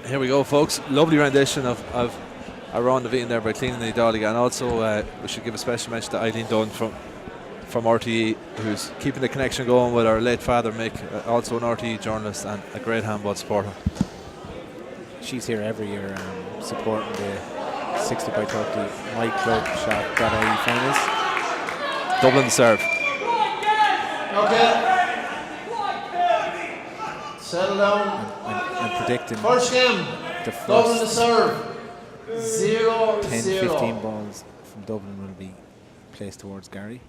Here we go, folks. Lovely rendition of around the Vein there by Cleaning the Dálaga. And also we should give a special mention to Eileen Dunn from RTE, who's keeping the connection going with our late father Mick, also an RTE journalist and a great handball supporter. She's here every year supporting the 60 by 30 My Club Shot finals. Dublin the serve. Okay. Settle down. I'm predicting first game, the Dublin the first serve. 0-0. 10-15 balls from Dublin will be placed towards Gary.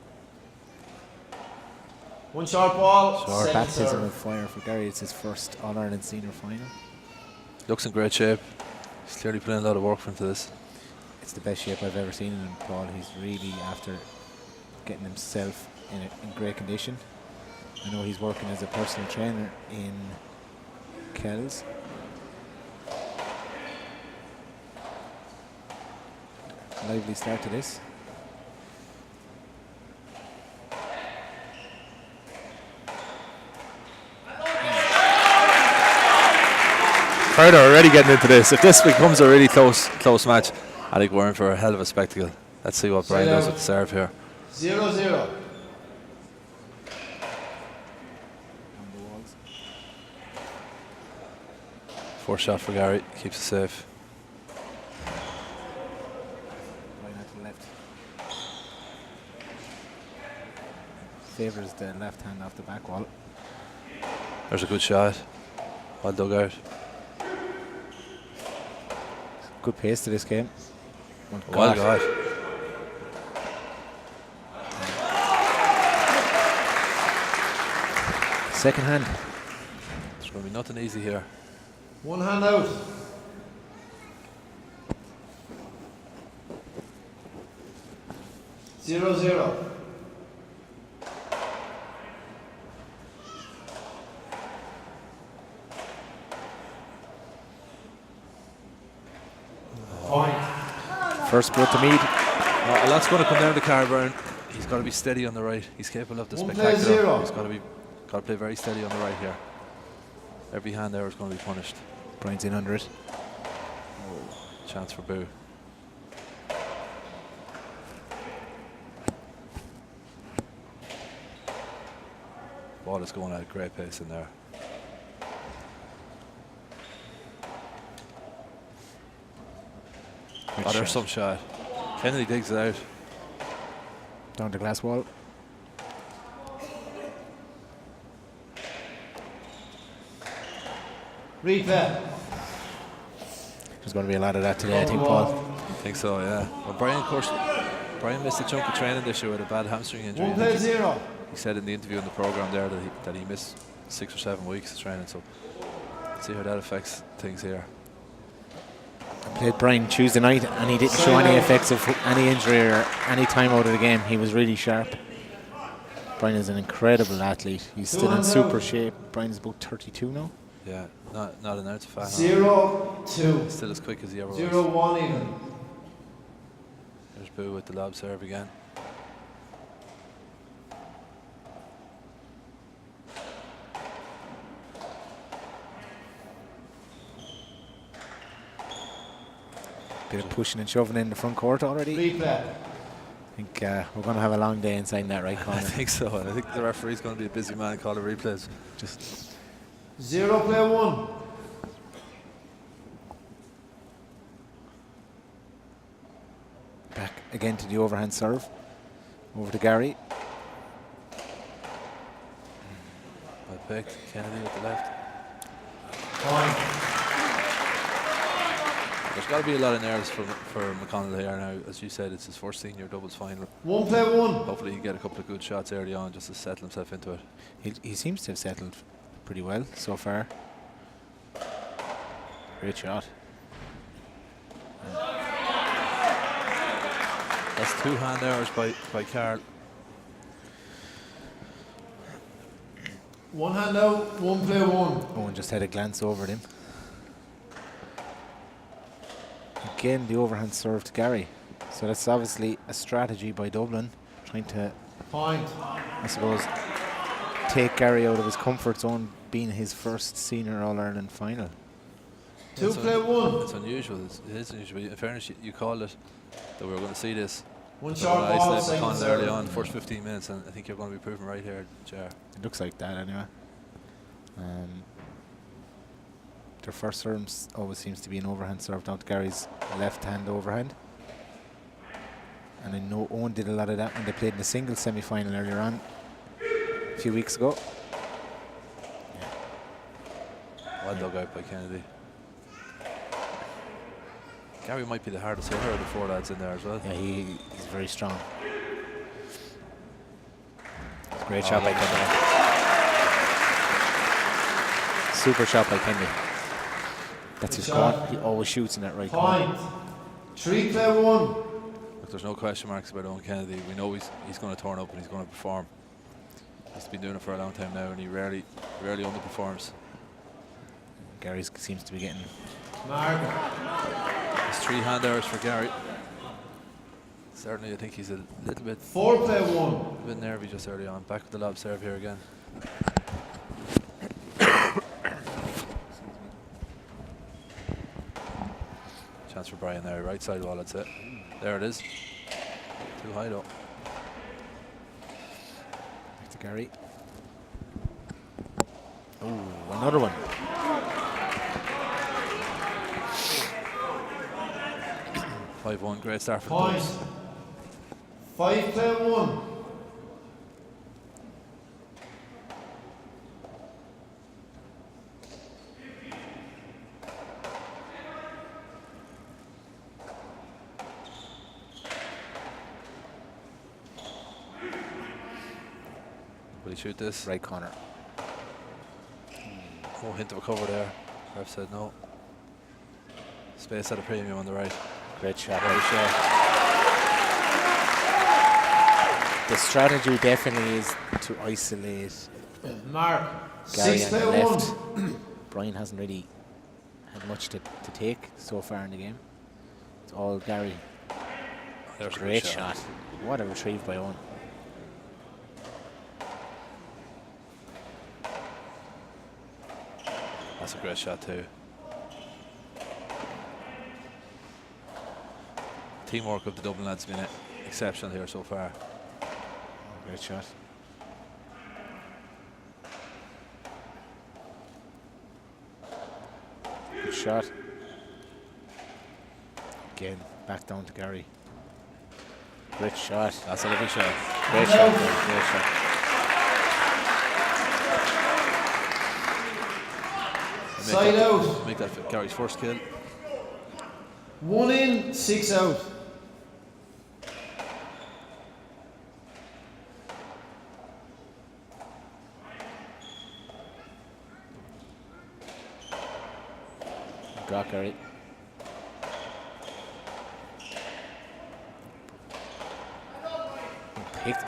One short ball. So our second baptism serve. of fire for Gary. It's his first All-Ireland senior final. Looks in great shape. He's clearly putting a lot of work into this. It's the best shape I've ever seen in him, Paul. He's really after getting himself in great condition. I know he's working as a personal trainer in Kells. Lively start to this. Carter already getting into this. If this becomes a really close match, I think we're in for a hell of a spectacle. Let's see what Browne does with the serve here. 0-0. First shot for Gary, keeps it safe. Right out to the left. Favours the left hand off the back wall. There's a good shot. Well dug out. Good pace to this game. Well got. Second hand. There's going to be nothing easy here. One hand out. Zero, zero. Point. First blood to Meath. A lot's going to come down to Browne. He's got to be steady on the right. He's capable of the One play spectacular. zero. He's got to play very steady on the right here. Every hand there is going to be punished. Browne's in under it. Chance for Boo. Ball is going at a great pace in there. Good There's some shot. Kennedy digs it out. Down the glass wall. Replay. There's going to be a lot of that today, I think, Paul. I think so, yeah. Well, Browne missed a chunk of training this year with a bad hamstring injury. One play zero. He said in the interview in the program there that he missed 6 or 7 weeks of training. So see how that affects things here. I played Browne Tuesday night and he didn't show any effects of any injury or any time out of the game. He was really sharp. Browne is an incredible athlete. He's still in super shape. Browne is about 32 now. Yeah, not an ounce of fat. 0-2. Still as quick as he ever was. 0-1 even. There's Boo with the lob serve again. Bit of pushing and shoving in the front court already. Replay. I think we're going to have a long day inside that right corner. I think so. I think the referee's going to be a busy man calling replays. Just 0 play 1. back again to the overhand serve. Over to Gary. Well picked. Kennedy with the left. Point. There's got to be a lot of nerves for McConnell here now. As you said, it's his first senior doubles final. 1 play 1. Hopefully he can get a couple of good shots early on just to settle himself into it. He seems to have settled pretty well so far. Great shot. That's 2 hand errors by Carroll. One hand out, 1 play 1. Owen just had a glance over at him. Again, the overhand serve to Gary. So that's obviously a strategy by Dublin, trying to, Point. I suppose, take Gary out of his comfort zone, being his first senior All-Ireland final. 2 play 1. It's unusual. It is unusual. In fairness, you called it that we were going to see this. 1 We're short going to ball, isolate second McConnell early serve. on, first 15 minutes, and I think you're going to be proven right here, Jar. It looks like that anyway. Their first serve always seems to be an overhand serve down to Gary's left-hand overhand. And I know Eoin did a lot of that when they played in the singles semi-final earlier on, a few weeks ago. Well dug out by Kennedy. Gary might be the hardest hitter of the 4 lads in there as well. Yeah, he's very strong. Great shot by Kennedy. Super shot by Kennedy. That's his call. He always shoots in that right corner. Point. 3 play 1. Look, there's no question marks about Eoin Kennedy. We know he's going to turn up and he's going to perform. He's been doing it for a long time now, and he rarely underperforms. Gary seems to be getting... Mark. It's 3 hand errors for Gary. Certainly, I think he's a little bit 4 play 1. nervy just early on. Back with the lob serve here again. Chance for Brian there, right side wall, I'd say. There it is. Too high though. Back to Gary. Oh, another one. Five-one, great start for the Point. Dubs. 5 play 1. Will he shoot this? Right corner. No hint of a cover there. Ref said no. Space at a premium on the right. Great shot. Great shot. The strategy definitely is to isolate Mark. Gary 6 on the play left. 1. Brian hasn't really had much to take so far in the game. It's all Gary. There's a Great good shot. What a retrieve by Eoin. That's a great shot too. Teamwork of the Dublin lads has been exceptional here so far. Great shot. Good shot. Again, back down to Gary. Great shot. That's a lovely shot. Great shot. Great shot. Side out. Make that Gary's first kill. 1 in, 6 out. Draw Gary. Picked.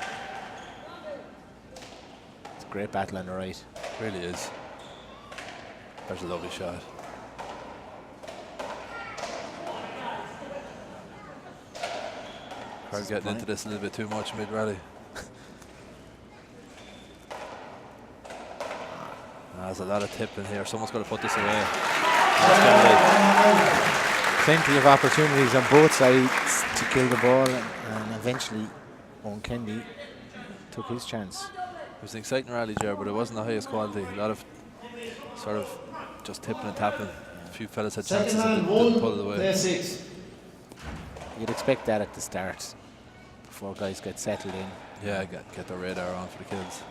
It's a great battle on the right. Really is. There's a lovely shot. We're getting into this a little bit too much mid-rally. There's a lot of tip in here. Someone's got to put this away. Plenty of opportunities on both sides to kill the ball, and eventually Eoin Kennedy took his chance. It was an exciting rally, Ger, but it wasn't the highest quality. A lot of sort of just tipping and tapping. A few fellas had chances Second and hand didn't 1, pull it away. play 6. You'd expect that at the start, before guys get settled in. Yeah, get their radar on for the kids.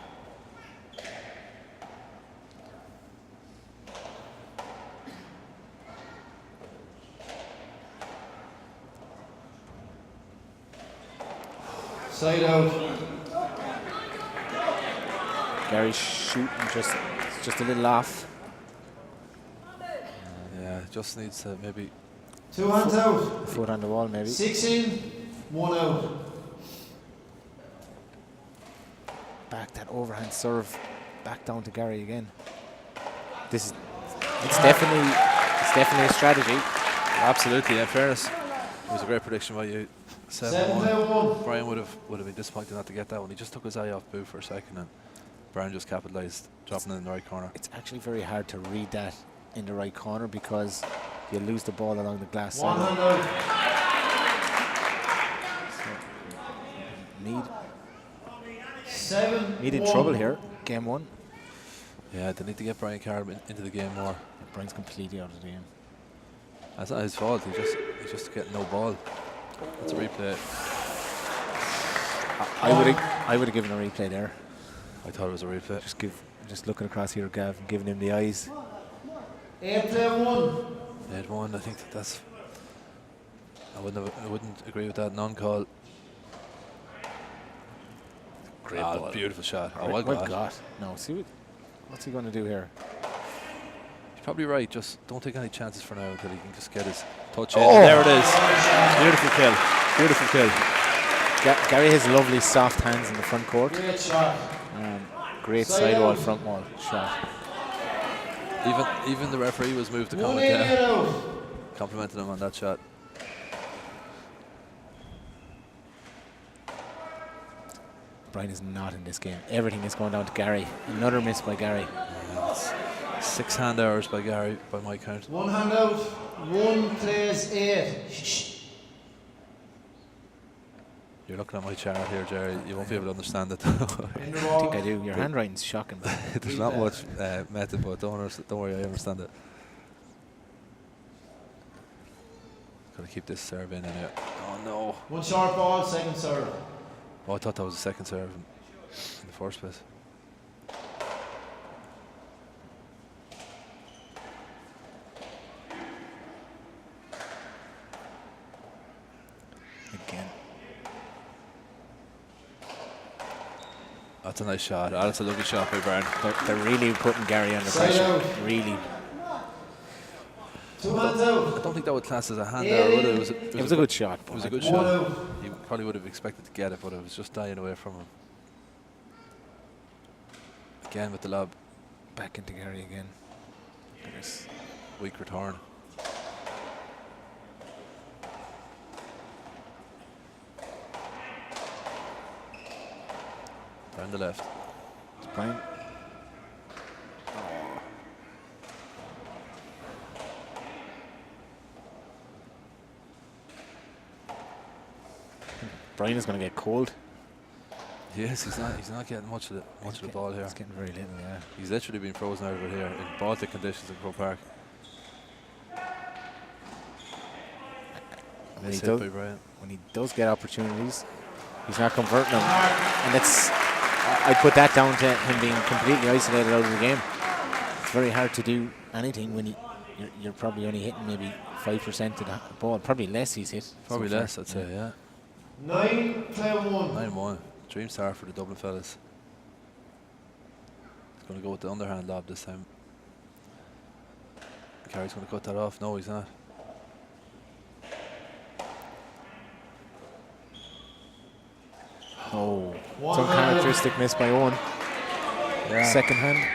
Side out. Gary's shooting just a little off. Yeah, just needs to maybe 2 hands out. Foot on the wall, maybe. 6 in, 1 out. Back that overhand serve, back down to Gary again. It's definitely a strategy. absolutely. In fairness, it was a great prediction by you. 7 play 1. Brian would have been disappointed not to get that one. He just took his eye off Boo for a second and Browne just capitalised, dropping it in the right corner. It's actually very hard to read that in the right corner because you lose the ball along the glass One side. hand out. Meath 7-1. in trouble here. Game 1. Yeah, they need to get Brian Carroll into the game more. Brian's completely out of the game. That's not his fault. He's just getting no ball. That's a replay. I would have given a replay there. I thought it was a replay. Just looking across here, Gav, and giving him the eyes. 8-1. They had one. I think that's. I wouldn't agree with that non-call. Great ball. Beautiful shot. Oh, Well well got. got. No, see what's he going to do here? He's probably right. Just don't take any chances for now until he can just get his touch in. Oh. There it is. Beautiful kill. Beautiful kill. Gary has lovely soft hands in the front court. Great shot. Great Side sidewall, out. front wall shot. Even the referee was moved to 1 comment in, there, out. complimenting him on that shot. Browne is not in this game. Everything is going down to Gary. Another miss by Gary. It's 6 hand hours by Gary, by my count. 1 hand out. 1 plays 8. Shh. You're looking at my chart here, Jerry. You won't be able to understand it. In the I think ball. I do. Your handwriting's shocking. There's not much method, but don't worry, I understand it. Gotta keep this serve in anyway. Oh no! 1 short ball, second serve. Oh, I thought that was the second serve in the first place. Again. That's a nice shot. Oh, that's a lovely shot by Browne. They're really putting Gary under Side pressure. out. Really. 2 hands I out. don't think that would class as a hand there, would it? It was a good shot. It was a good 1 shot. out. He probably would have expected to get it, but it was just dying away from him. Again with the lob. Back into Gary again. Nice. Weak return. Down the left. It's Browne. Browne is going to get cold. Yes, he's not getting much of the ball here. He's getting very little, yeah. He's literally been frozen out of it here in Baltic conditions in Croke Park. When he, Nice hit does, by Browne. when he does get opportunities, he's not converting them. And I'd put that down to him being completely isolated out of the game. It's very hard to do anything when you're probably only hitting maybe 5% of the ball. Probably less he's hit. Probably so far. less, I'd say, yeah. 9 play 1. 9-1. Dream start for the Dublin fellas. He's going to go with the underhand lob this time. Carey's going to cut that off. No, he's not. Oh, One some hand. characteristic miss by Eoin. Yeah. Second hand.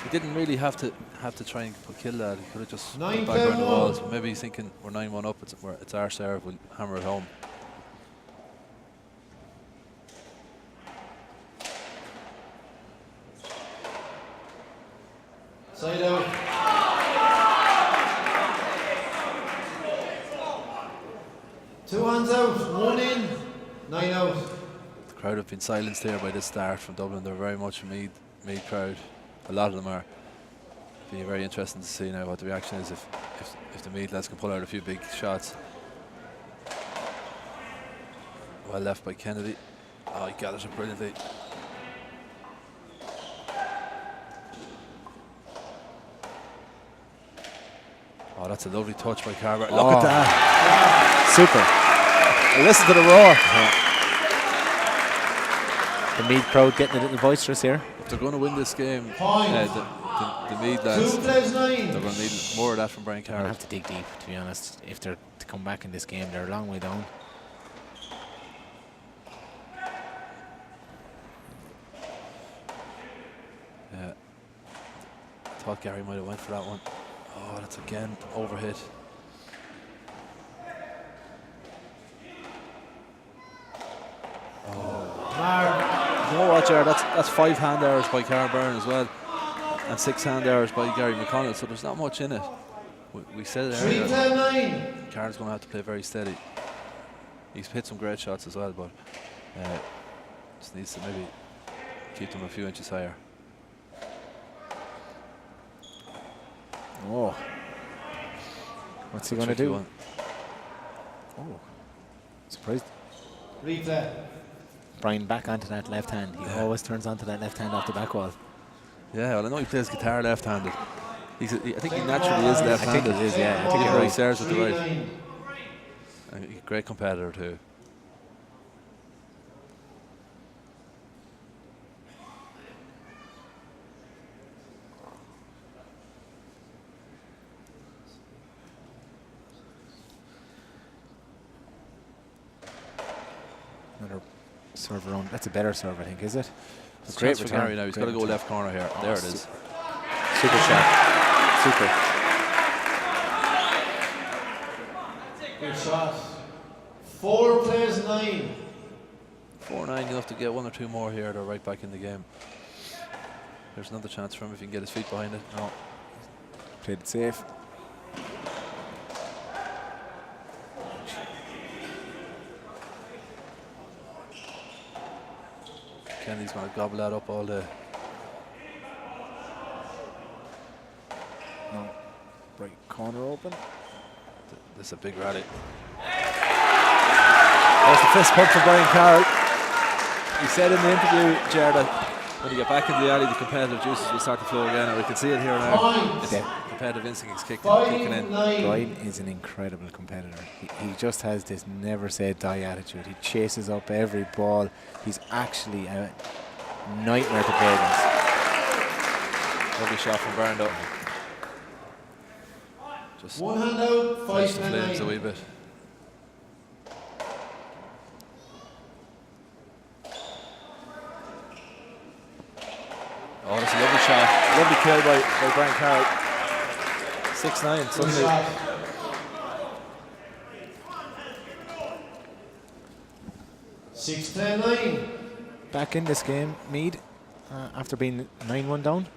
He didn't really have to try and kill that. He could have just put it 9 back around the 10-1. walls. But maybe he's thinking we're 9-1 up. It's our serve. We'll hammer it home. Side out. Two hands out. 1 in. 9 out. The crowd have been silenced here by this start from Dublin. They're very much a Meath crowd. A lot of them are. Be very interesting to see now what the reaction is if the Meath lads can pull out a few big shots. Well left by Kennedy. Oh, he gathers it brilliantly. Oh, that's a lovely touch by Carver. Look at that. Super. Listen to the roar. The Meath crowd getting a little boisterous here. If they're going to win this game, Point. the Meath lads, 2 plays 9. they're going to need more of that from Brian They'll Carroll. have to dig deep, to be honest. If they're to come back in this game, they're a long way down. Yeah. I thought Gary might have went for that one. Oh, that's again overhit. Mark. No what, Jared? That's 5 hand errors by Carroll Browne as well, and 6 hand errors by Gary McConnell. So there's not much in it. We said it earlier. 3-10-9. Carroll's going to have to play very steady. He's hit some great shots as well, but just needs to maybe keep them a few inches higher. Oh. What's he going to do? Oh. Surprised. Replay. Browne back onto that left hand. He always turns onto that left hand off the back wall. Yeah, well, I know he plays guitar left-handed. I think he naturally is left-handed. I think it is, yeah. I think he you're really serves with the right. 3-9. And he's a great competitor too. Another serve around. That's a better serve, I think, is it? It's great for Gary now. He's got to go left corner here. There it is. Super shot. Super. Good shot. 4 plays 9. 4-9, you'll have to get 1 or 2 more here. They're right back in the game. There's another chance for him if he can get his feet behind it. No. Played it safe. Kennedy's going to gobble that up all day. No. Right corner open. This is a big rally. There's the fist pump for Brian Carroll. He said in the interview, Jared, that when you get back into the alley, the competitive juices will start to flow again, and we can see it here now. The competitive instinct is kicking in. Brian is an incredible competitor. He just has this never say die attitude. He chases up every ball. He's actually a nightmare to play against. Lovely shot from Browne though. Just 1 hand out, 5 the flames a wee bit. Oh, that's a lovely shot. Lovely kill by Brian Carroll. 6-9. Suddenly. 6-10-9. Back in this game, Meath, after being 9-1 down.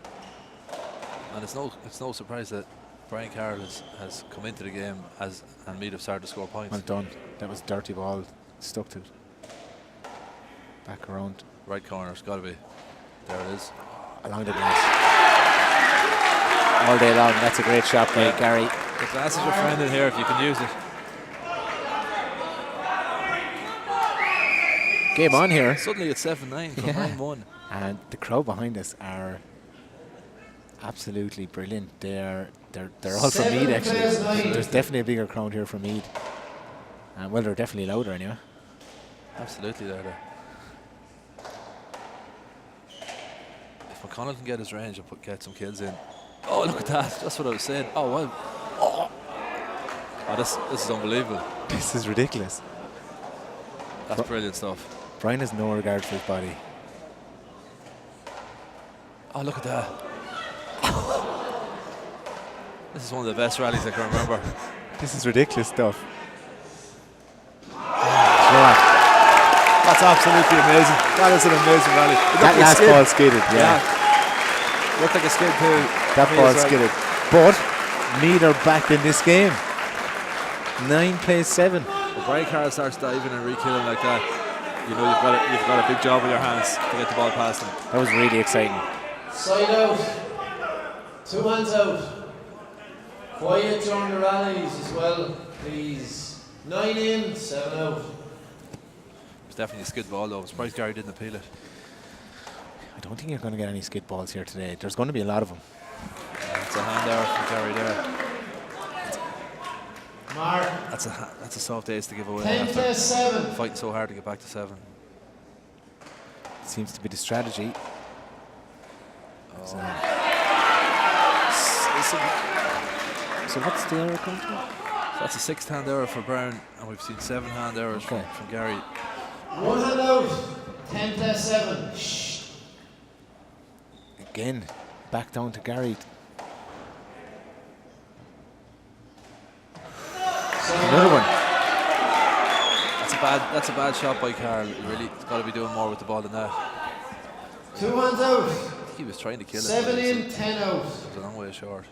And it's no surprise that Brian Carroll has come into the game and Meath have started to score points. Well done. That was dirty ball. Stuck to it. Back around. Right corner, it's got to be. There it is. Along the glass. All day long. That's a great shot by Gary. The glass is your friend in here if you can use it. Game on here. Suddenly it's 7-9 from 9-1. And the crowd behind us are absolutely brilliant. They're all from Meath actually. There's definitely a bigger crowd here from Meath. And well, they're definitely louder anyway. Absolutely they're. If McConnell can get his range and get some kills in. Oh, look at that. That's what I was saying. Oh, wow. Oh, this is unbelievable. This is ridiculous. That's brilliant stuff. Browne has no regard for his body. Oh, look at that. This is one of the best rallies I can remember. This is ridiculous stuff. That's absolutely amazing. That is an amazing rally. That last ball skidded, yeah. Looked like a skid too. That ball skidded. But Meath are back in this game. 9 plays 7. When Brian Carroll starts diving and re-killing like that, you know you've got a big job in your hands to get the ball past him. That was really exciting. Side out. 2 hands out. Quiet during the rallies as well, please. 9 in, 7 out. It's definitely a skid ball though. I'm surprised Gary didn't appeal it. I don't think you're going to get any skid balls here today. There's going to be a lot of them. It's a hand there from Gary there. Mark. That's a soft ace to give away. 10 to 7. Fighting so hard to get back to 7. Seems to be the strategy. Oh. So what's the error come from? That's a 6th hand error for Browne, and we've seen 7 hand errors from Gary. 1 hand out. 10 to 7. Shh. Again, back down to Gary. Another one. That's a bad shot by Carroll. He's got to be doing more with the ball than that. 2 hands out. I think he was trying to kill it. 7 but it in, 10 out. was a long way short.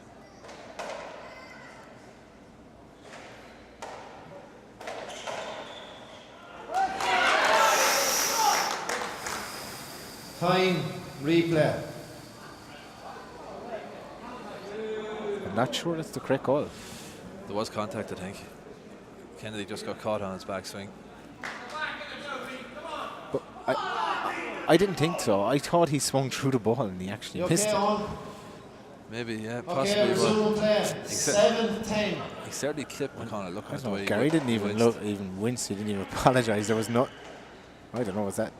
Time, replay. I'm not sure that's the correct call. There was contact, I think. Kennedy just got caught on his backswing. But I didn't think so. I thought he swung through the ball and he actually missed it. Maybe, yeah, Okay, possibly. resume play. Except- 7-10. He certainly clipped McConnell. Look at the way Gary didn't even winced. even wince. He didn't even apologise. There was no. I don't know. Was that?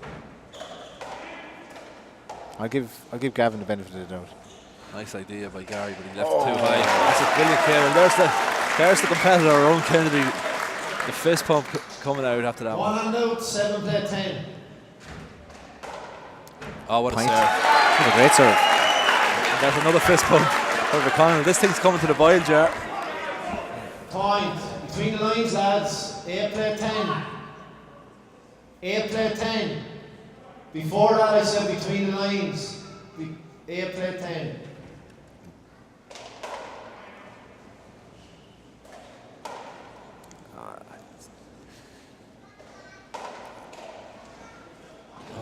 I'll give Gavin the benefit of the doubt. Nice idea by Gary, but he left it too high. That's a brilliant kill. And there's the competitor, our own Kennedy. The fist pump coming out after that 1 one. hand out, 7 play 10. Oh, what a Point. serve. What a great serve. There's another fist pump for McConnell. This thing's coming to the boil jar. Point. Between the lines, lads. 8 play 10. 8 play 10. Before that, I said between the lines. 8 play 10.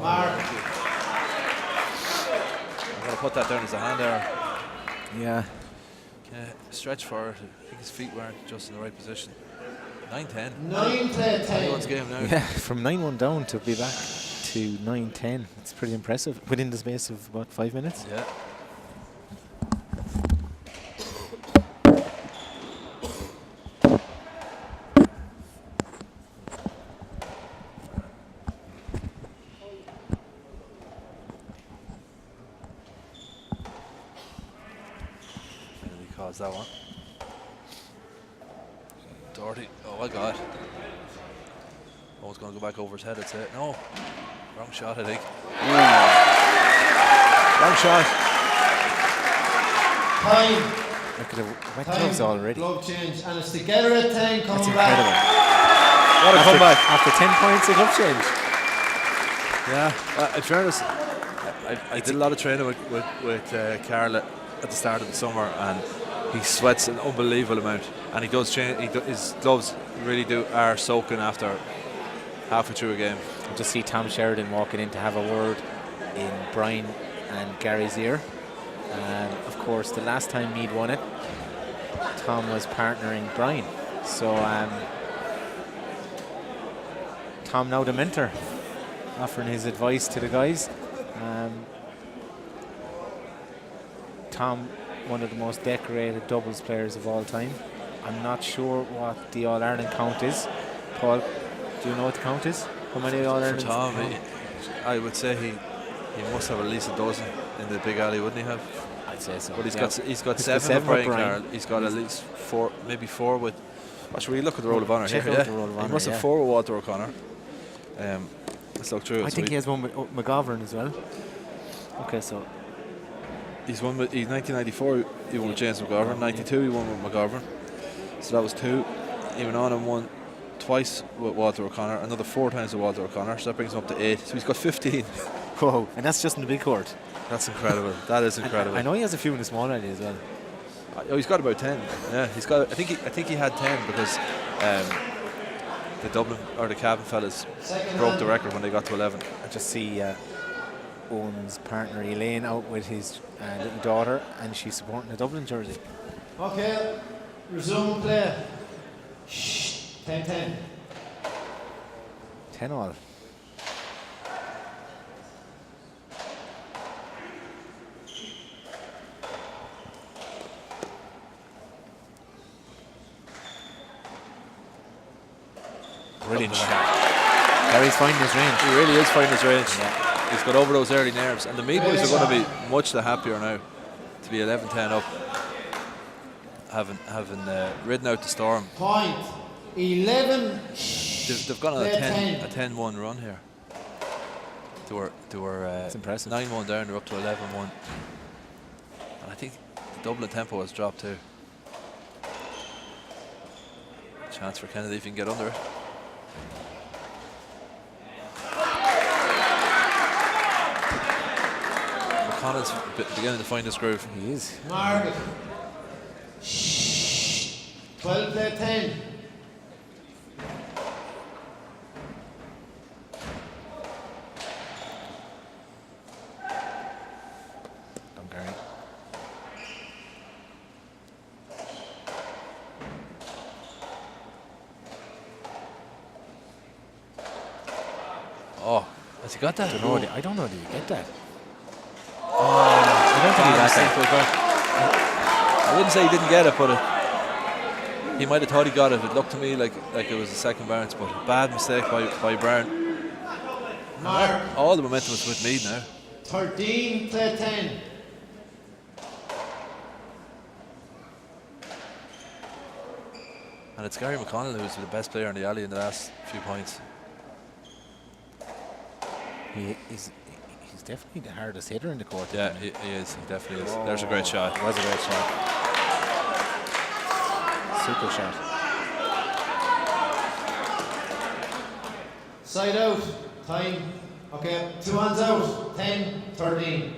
Mark. I'm going to put that down as a hand there. Yeah. Stretch for it. I think his feet weren't just in the right position. 9-10. 9 play 10. Anyone's game now. Yeah. From 9-1 down to be back to 9-10. It's pretty impressive within the space of about 5 minutes. Yeah. Caused that one. Doherty. Oh my God. Oh, it's going to go back over his head, I'd say. No. Wrong shot, I think. Wrong shot. Time. Look at the wet gloves already. Glove change. And it's together at 10 coming That's back. incredible. What a comeback. After 10 points, a glove change. Yeah. In fairness, I did a lot of training with Carroll at the start of the summer, and he sweats an unbelievable amount, and he does change. His gloves really are soaking after halfway through a game. I just see Tom Sheridan walking in to have a word in Browne and Gary's ear. Of course, the last time Meath won it, Tom was partnering Browne. So Tom, now the mentor, offering his advice to the guys. Tom, one of the most decorated doubles players of all time. I'm not sure what the All-Ireland count is. Paul, do you know what the count is? How many All-Irelands? For Tom, I would say he must have at least a dozen in the big alley, wouldn't he have? I'd say so. But he's yeah. got seven with Brian Carroll. He's got at least four, maybe four with. Should we look at the Roll of Honour here? Check out the Roll of He Honour, must have yeah. 4 with Walter O'Connor. Let's look through it. I think he has one with McGovern as well. Okay, so He's 1994. He won with James McGovern. 92. He won with McGovern. So that was 2. Even on him won twice with Walter O'Connor. Another 4 times with Walter O'Connor. So that brings him up to 8. So he's got 15. whoa, and that's just in the big court. That's incredible. That is incredible. I know he has a few in the small alley as well. Oh, he's got about 10. Yeah, he's got. I think he had 10 because the Dublin or the Cavan fellas broke the record when they got to 11. I just see Owen's partner Elaine out with his little daughter, and she's supporting the Dublin jersey. Okay, resume play. 10-10. 10 all. Brilliant shot. Gary's finding his range. He really is finding his range. Yeah. He's got over those early nerves, and the Meath boys are going to be much the happier now to be 11-10 up, having ridden out the storm. Point. 11. They've gone on a 10-1 run here. They were That's impressive. 9-1 down. They're up to 11-1, and I think the Dublin tempo has dropped too. Chance for Kennedy if he can get under it. McConnell's beginning to find his groove. He is. Margaret. 12 play 10. Don't Gary. Oh, has he got that? I don't know. Did you get that? I don't think he got that. I wouldn't say he didn't get it, but he might have thought he got it. It looked to me like it was a second bounce, but a bad mistake by Browne. All the momentum is with Meath now. 13 play 10. And it's Gary McConnell who's the best player in the alley in the last few points. He's definitely the hardest hitter in the court. Yeah, he is. He definitely is. There's a great shot. It was a great shot. Super shot. Side out. Time. Okay, 2 hands out. 10, 13.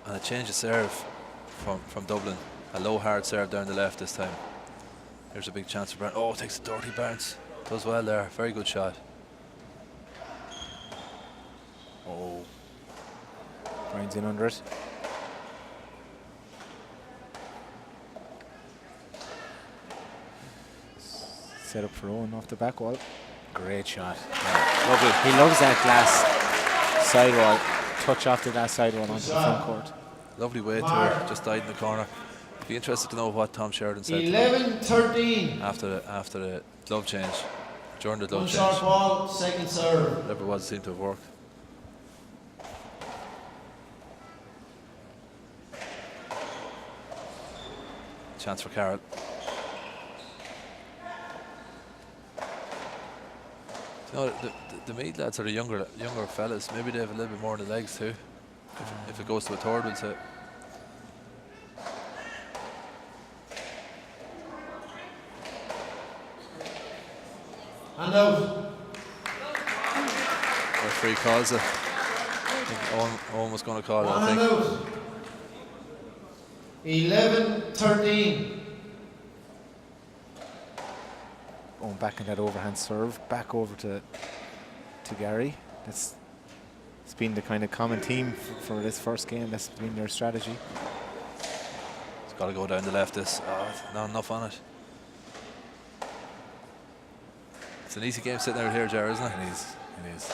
And a change of serve from Dublin. A low hard serve down the left this time. Here's a big chance for Browne. Oh, takes a dirty bounce. Does well there. Very good shot. Oh. Browne's in under it. Set up for Eoin off the back wall. Great shot. Yeah. Lovely. He loves that glass sidewall. Touch off the glass sidewall onto the front court. Lovely way to her. Just died in the corner. Be interested to know what Tom Sheridan said 11-13. after the glove change. During the glove One change. short ball, second serve. Whatever it was seemed to have worked. Chance for Carroll. You know, the Meath lads are the younger fellas. Maybe they have a little bit more in the legs too. If it goes to a third, we'll say. Hand out. Referee calls it. I think Eoin was going to call it, I Hand think. out. 11-13. Going back in that overhand serve, back over to Gary. It's been the kind of common theme for this first game. That's been their strategy. It's got to go down the left. Not enough on it. It's an easy game sitting out here, Jar, isn't it? It is.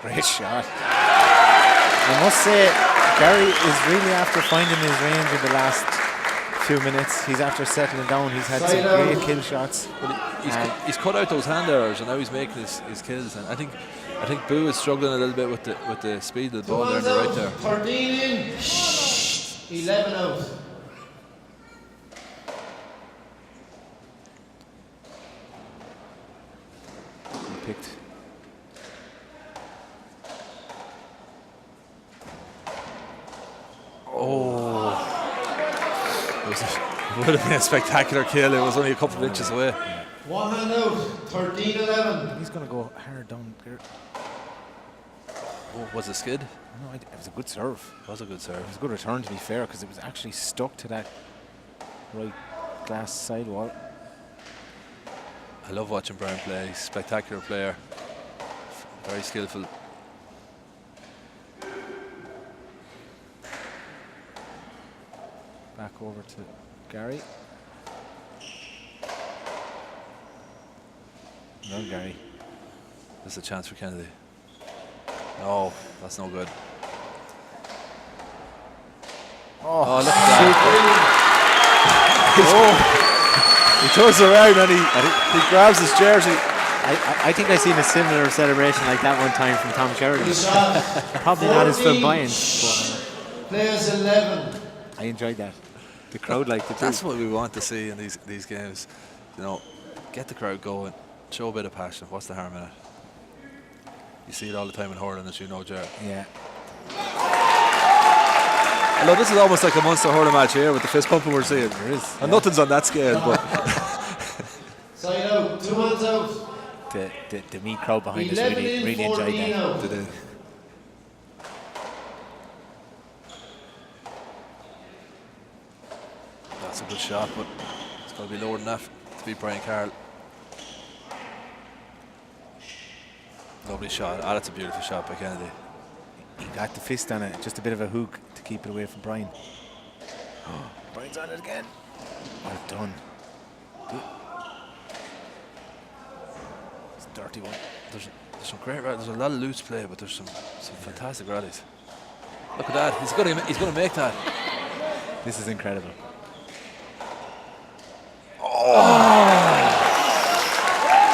Great shot. I must say, Gary is really after finding his range in the last few minutes. He's after settling down. He's had some great kill shots. Well, he's cut out those hand errors, and now he's making his kills. And I think Boo is struggling a little bit with the speed of the ball there, right there. 13 in. 11 out. He picked. Oh. It would have been a spectacular kill. It was only a couple of inches away. One hand out. 13-11. He's going to go hard down here. Oh, was it skid? No, it was a good serve. It was a good serve. It was a good return, to be fair, because it was actually stuck to that right glass sidewall. I love watching Browne play. He's a spectacular player. Very skillful. Back over to Gary. No, Gary. There's a chance for Kennedy. No, that's no good. Oh, look at that. He turns around and he grabs his jersey. I think I seen a similar celebration like that one time from Tom Sheridan. Probably not as flamboyant, but Players 11. I enjoyed that. The crowd liked it too. That's what we want to see in these games. You know, get the crowd going, show a bit of passion. What's the harm in it? You see it all the time in hurling, as you know, Jared. Yeah. Although this is almost like a Munster hurling match here with the fist pumping we're seeing. There is. And nothing's on that scale, but Side out. 2 hands out. The Meath crowd behind us really enjoyed that. did it. Good shot, but it's got to be lower than that to beat Brian Carroll. Lovely shot. Ah, that's a beautiful shot by Kennedy. He got the fist on it, just a bit of a hook to keep it away from Brian. Oh, Brian's on it again. Well done. It's a dirty one. There's some great rallies. There's a lot of loose play, but there's some fantastic rallies. Look at that. He's going to make that. This is incredible.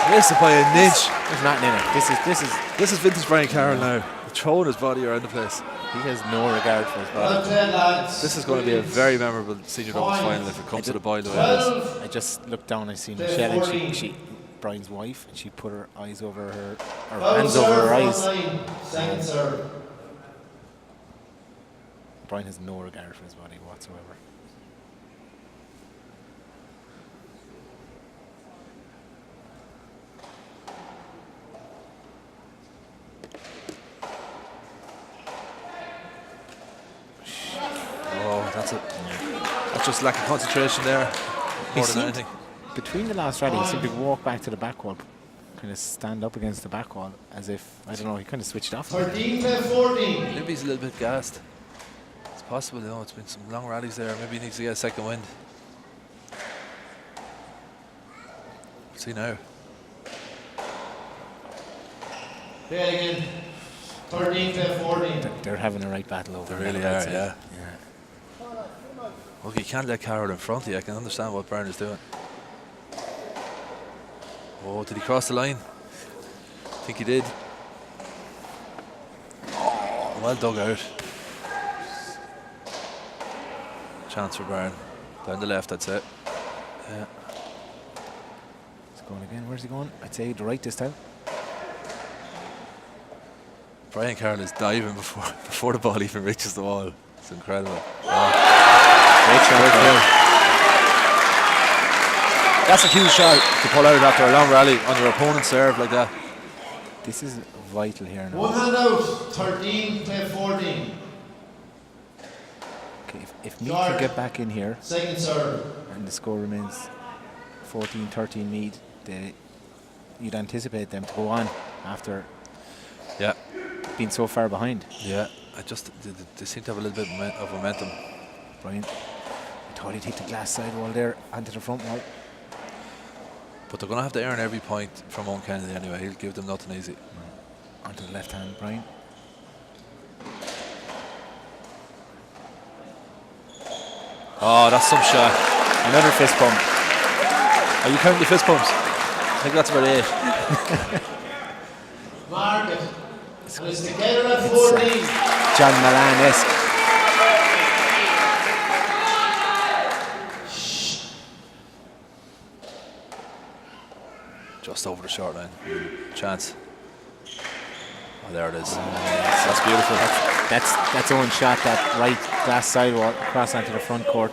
Missed it by an inch. There's nothing in it. This is vintage Brian Carroll now. Throwing his body around the place. He has no regard for his body. This is going to be a very memorable senior doubles final if it comes to the boil the way it is. I just looked down. I seen Michelle, and she Brian's wife, and she put her eyes over her hands over her eyes. Second serve. Brian has no regard for his body whatsoever. That's just lack of concentration there. More than anything. Between the last rally, he seemed to walk back to the back wall, kind of stand up against the back wall as if, I don't know, he kind of switched off. 13-14. Maybe he's a little bit gassed. It's possible, you know, it's been some long rallies there. Maybe he needs to get a second wind. See now. Play again. 13-14. They're having a right battle over They really are, yeah. Look, you can't let Carroll in front of you. I can understand what Browne is doing. Oh, did he cross the line? I think he did. Oh, well dug out. Chance for Browne. Down the left, I'd say. Yeah. He's going again. Where's he going? I'd say the right this time. Brian Carroll is diving before the ball even reaches the wall. It's incredible. Oh. Great shot. That's a huge shot to pull out after a long rally on your opponent's serve like that. This is vital here now. One hand out. 13-14. Okay, if Meath can get back in here, Second serve. and the score remains 14-13 Meath, you'd anticipate them to go on after being so far behind. Yeah, they seem to have a little bit of momentum. Brian, I thought he'd hit the glass sidewall there onto the front wall. But they're going to have to earn every point from Eoin Kennedy anyway. He'll give them nothing easy. Onto the left hand, Brian. Oh, that's some shot. Another fist bump. Are you counting the fist bumps? I think that's about 8. Mark it. And it's together at 14. John Milan-esque. Just over the short line. Chance. Oh, there it is. That's beautiful. That's Eoin's shot, that right glass sidewall across onto the front court.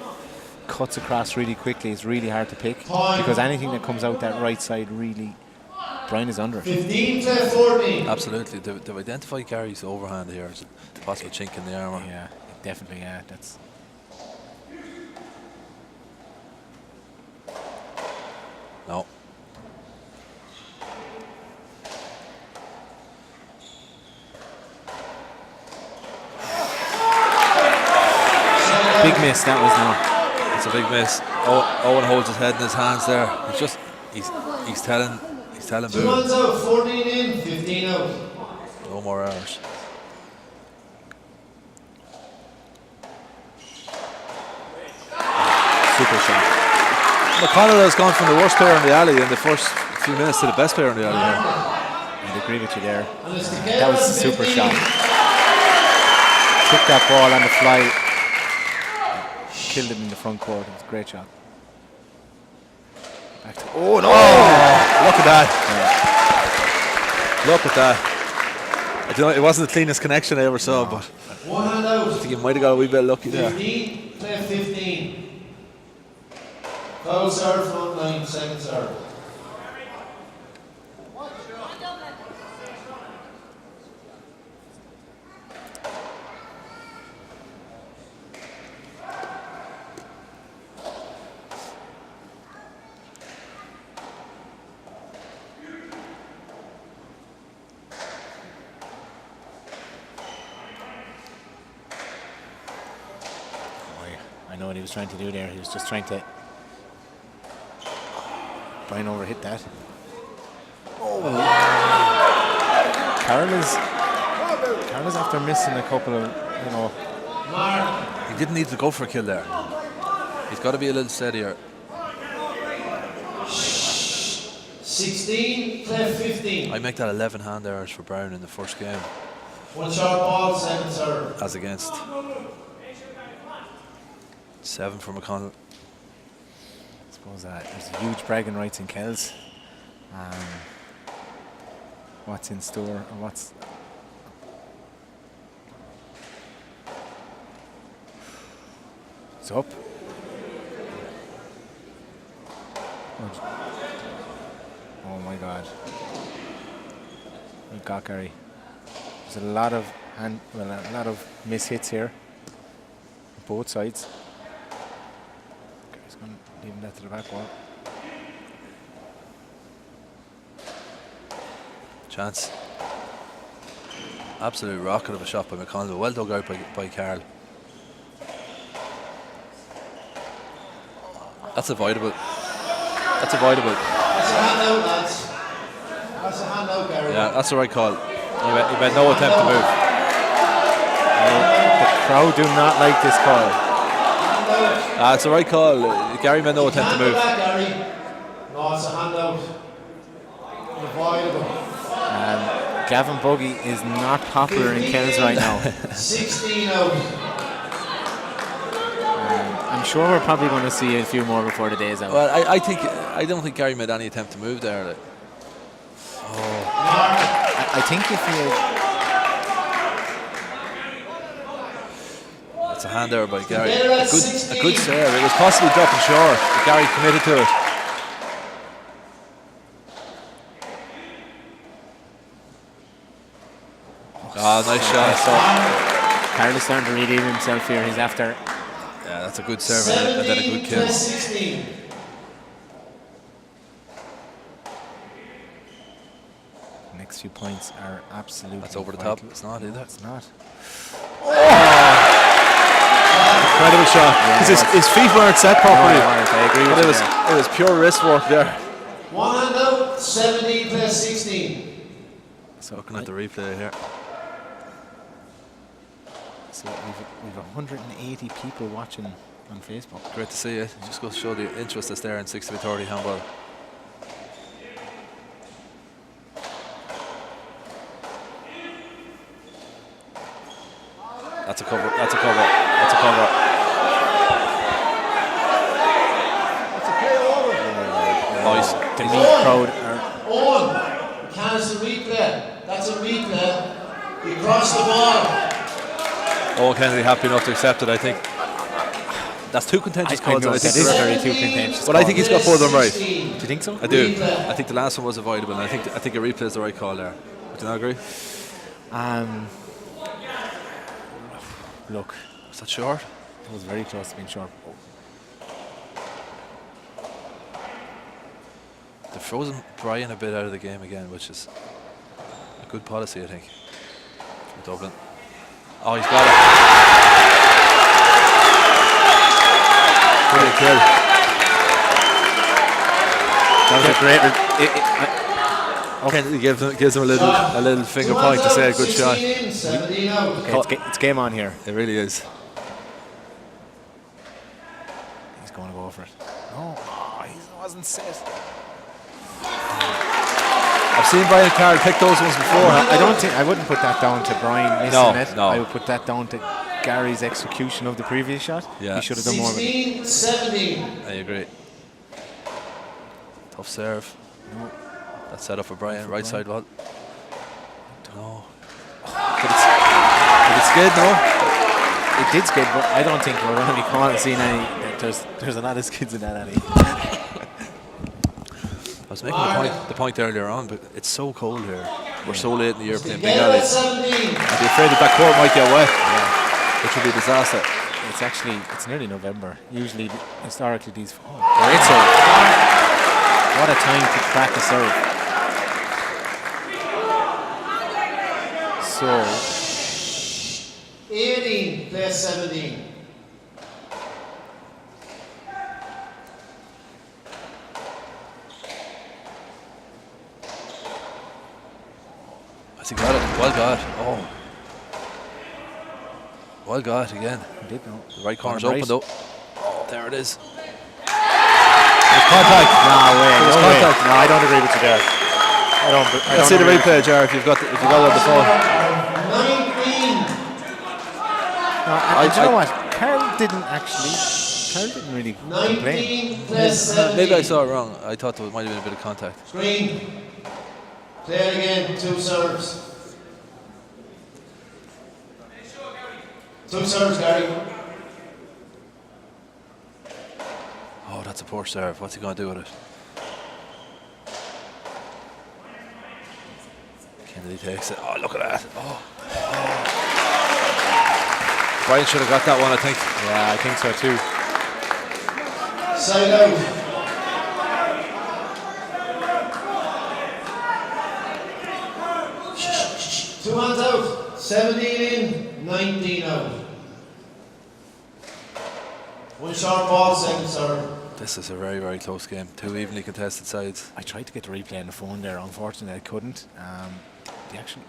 Cuts across really quickly. It's really hard to pick because anything that comes out that right side really, Browne is under it. 15-14. Absolutely. They've identified Gary's overhand here as a possible chink in the armour. Yeah, definitely. Yeah, that's. No. Big miss that was now. It's a big miss. Eoin holds his head in his hands there. He's telling 2 hands Boone. out. 14 in, 15 out. No more hours. Super shot. McConnell has gone from the worst player in the alley in the first few minutes to the best player in the alley here. I'd agree with you there. And it's together That was a at super 15. shot. Took that ball on the fly. Killed it in the front court. It was a great shot. Back to, Oh no! Look at that! Yeah. Look at that! I don't know, it wasn't the cleanest connection I ever saw, but 1 hand out. I think he might have got a wee bit lucky there. 15, play 15. Foul serve, front line, second serve. know what he was trying to do there. He was just trying to Browne overhit that. Carroll is after missing a couple of, you know. He didn't need to go for a kill there. He's got to be a little steadier. 16, play 15. I make that 11 hand errors for Browne in the first game. 1 short ball, 7 serve. As against 7 for McConnell. I suppose there's huge bragging rights in Kells. What's in store and what's... It's up. Oh my God. We got Gary. There's a lot of miss hits here. Both sides. Gary's going to leave that to the back wall. Chance. Absolute rocket of a shot by McConnell. Well dug out by Carroll. That's avoidable. That's avoidable. That's a hand out, lads. That's a hand out, Gary. Yeah, that's the right call. He made no attempt to move. The crowd do not like this call. It's the right call. Gary made no attempt to move. Back, Gary. No, it's a hand out. Avoidable. Gavin Buggy is not popular in Kells right now. 16 out. I'm sure we're probably going to see a few more before the day's out. Well, I don't think Gary made any attempt to move there. Like. I think if you... It's a hand error by Gary. A good serve. It was possibly dropping short, but Gary committed to it. Nice shot. So Carroll is starting to redeem himself here. He's after... Yeah, that's a good serve and then a good kill. 16. Next few points are absolutely... That's over the vital. top. It's not either. It's not. Incredible shot. Yeah, his feet weren't set properly. No, I agree with you there. It was pure wrist work there. 1 hand out, 17 plus 16. So looking at the replay here. So we've 180 people watching on Facebook. Great to see it. Just goes to show the interest that's there in 60-30 handball. That's a cover. That's a cover. That's a cover. That's a play over. Nice. The Meath crowd are... On. Cancel replay. That's a replay. You cross the ball. Oh, Kennedy happy enough to accept it, I think. That's two contentious calls. know I that think is very two contentious. but I think he's got both of them right. Do Do you think so? I do. I think the last one was avoidable, and I think a replay is the right call there. Would you not agree? Look, Was that short? it was very close to being short. They've frozen Brian a bit out of the game again, which is a good policy, I think, from Dublin. Oh, he's got it. Brilliant kill. That was a great... Kennedy gives him a little finger point to say a good shot. 17 out. Okay, it's game on here. It really is. He's going to go for it. No, he wasn't set. I've seen Brian Carroll pick those ones before. I wouldn't put that down to Brian missing it. No. I would put that down to Gary's execution of the previous shot. Yeah. He should have done more with it. 16, 17. I agree. Tough serve. No. That's set up for Brian. Right side wall. No. Did it skid? No. It did skid, but I don't think we're going to be seeing any. There's a lot of skids in that alley. I was making the point earlier on, but it's so cold here. We're so late in the year playing big Together alley. 17. I'd be afraid that court might get wet, which would be a disaster. It's nearly November. Usually, historically, these... Oh, great serve. What a time to crack a serve. So... 18 plus 17. Well got. Oh. Well got again. He did know. The right corner's Right. open though. Oh, there it is. There's contact. No way. There's No way. contact. No, I don't agree with you there. I don't Let's see the agree. replay, Jar, if you've got it on the phone. 19. No, and do you know what? Carroll didn't really complain. 19 plus 17. Maybe I saw it wrong. I thought there might have been a bit of contact. Green. Play it again. 2 serves. 2 serves, Gary. Oh, that's a poor serve. What's he going to do with it? Kennedy takes it. Oh, look at that. Oh. Brian should have got that one, I think. Yeah, I think so too. Side out. 2 hands out. 17 in, 19 out. 1 short ball, second serve. This is a very, very close game. 2 evenly contested sides. I tried to get the replay on the phone there. Unfortunately, I couldn't. The action.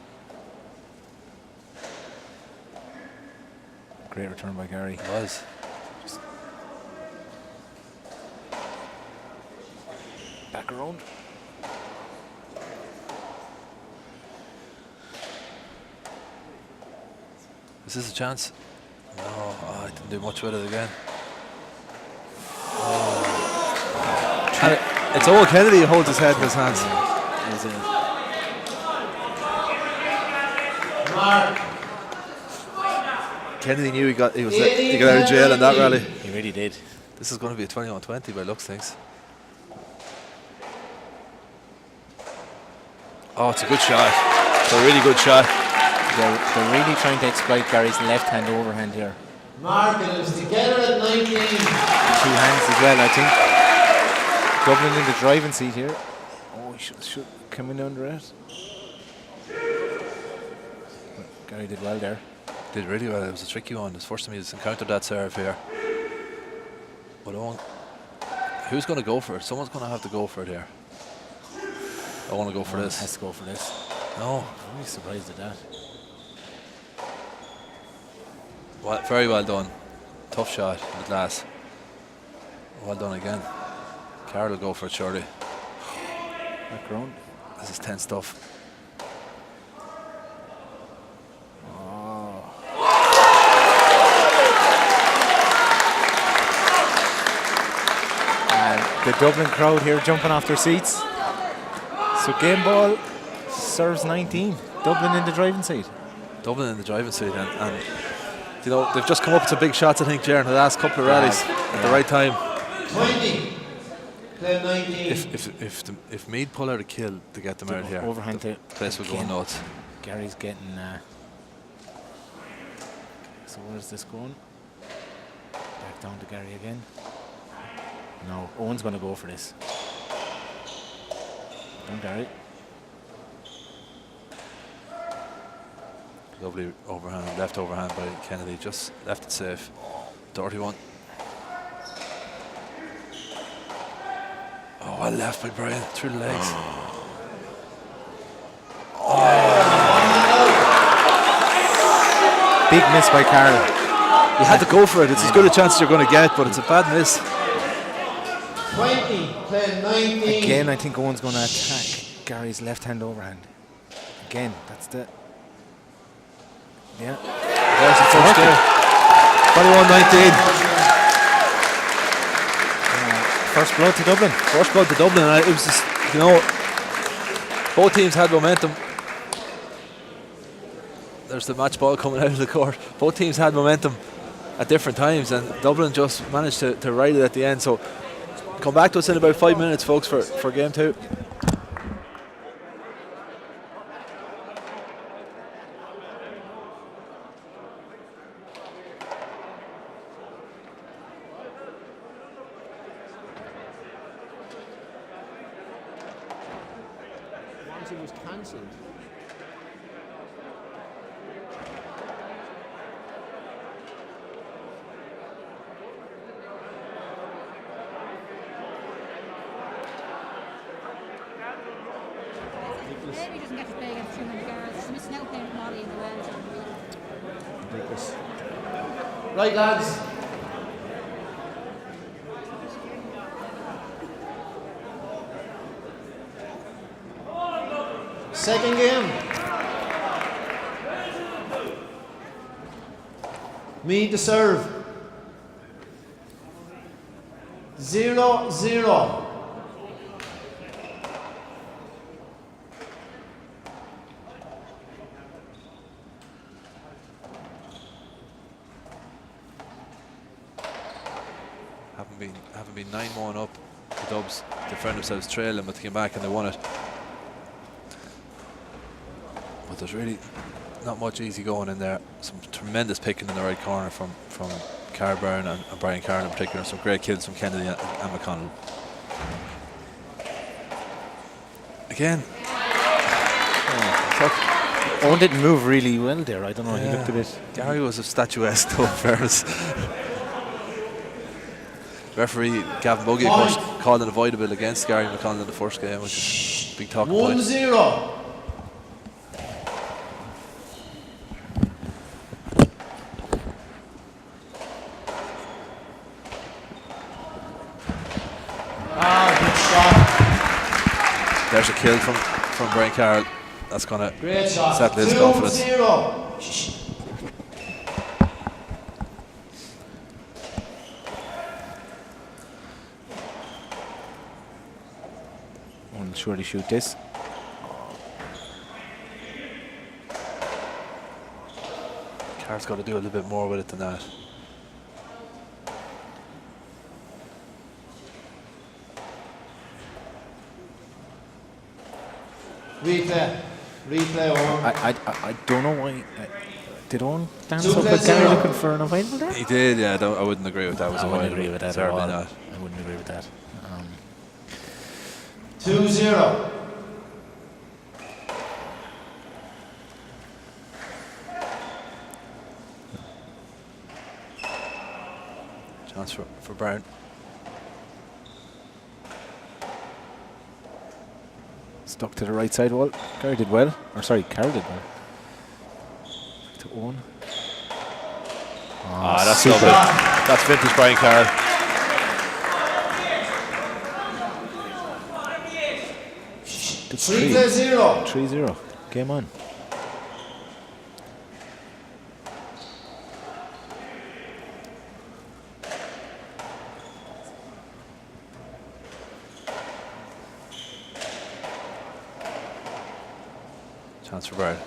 Great return by Gary. It was. Back around. Is this a chance? No, I didn't do much with it again. And it's Owen Kennedy who holds his head in his hands. Mark. Kennedy knew he got out of jail in that rally. He really did. This is going to be a 21-20 by looks things. Oh, it's a good shot. It's a really good shot. They're really trying to exploit Gary's left-hand overhand here. Mark, and it was together at 19. 2 hands as well, I think. Dublin in the driving seat here. Oh, he should come in under it. Gary did well there. Did really well. It was a tricky one. It's the first time he's encountered that serve here. But Owen, who's going to go for it? Someone's going to have to go for it here. I want to go for this. Has to go for this. No. I'm really surprised at that. Well, very well done. Tough shot in the glass. Well done again. Carroll will go for it surely. Back round. This is tense stuff. The Dublin crowd here jumping off their seats. So game ball serves 19. Dublin in the driving seat. Dublin in the driving seat, and you know they've just come up with some big shots. I think, Jar, in the last couple of rallies at the right time. 20. Play 19. If Meath pull out a kill to get them out here, Overhand the place will go nuts. Gary's getting. So where's this going? Back down to Gary again. No, Owen's going to go for this. Don't Gary. Lovely overhand, left overhand by Kennedy, just left it safe. Dirty one. Oh, well left by Brian, through the legs. Big miss by Carroll. You had to go for it. It's as good a chance as you're going to get, but it's a bad miss. 20. Play 19. Again, I think Owen's going to attack Gary's left-hand overhand. Again, that's the... Yeah. There's the first there. 21-19. First blood to Dublin. First blood to Dublin. And it was just, you know, both teams had momentum. There's the match ball coming out of the court. Both teams had momentum at different times, and Dublin just managed to ride it at the end. So come back to us in about 5 minutes, folks, for game 2. Once it was cancelled. Maybe he doesn't get to play against too many girls. Right, lads. Second game. Meath to serve. 0-0. Haven't been 9-1 up. The Dubs defend themselves trailing, but they came back and they won it. But there's really not much easy going in there. Some tremendous picking in the right corner from Carroll, Browne and Brian Carroll in particular. Some great kills from Kennedy and McConnell. Again. Owen didn't move really well there. I don't know. Yeah. He looked a bit. Gary was a statuesque though, in fairness. Referee Gavin Buggy, of course, called an avoidable against Gary McConnell in the first game, which is a big talking point. 1-0. Good shot. There's a kill from Brian Carroll. That's going to Great shot. settle his confidence. 2-0. Will surely shoot this. Carroll's got to do a little bit more with it than that. Replay on. I don't know why. Did Owen dance up with Gary looking for an avoidable there? He did, yeah. I wouldn't agree with that. I wouldn't agree with that at Certainly all. not. I wouldn't agree with that. 2-0. Chance for Browne. Stuck to the right side wall. Gary did well. Or sorry, Carroll did well. To Owen. That's lovely. That's vintage Brian Carroll. It's 3-0. 3-0. Game on. Chance for Browne.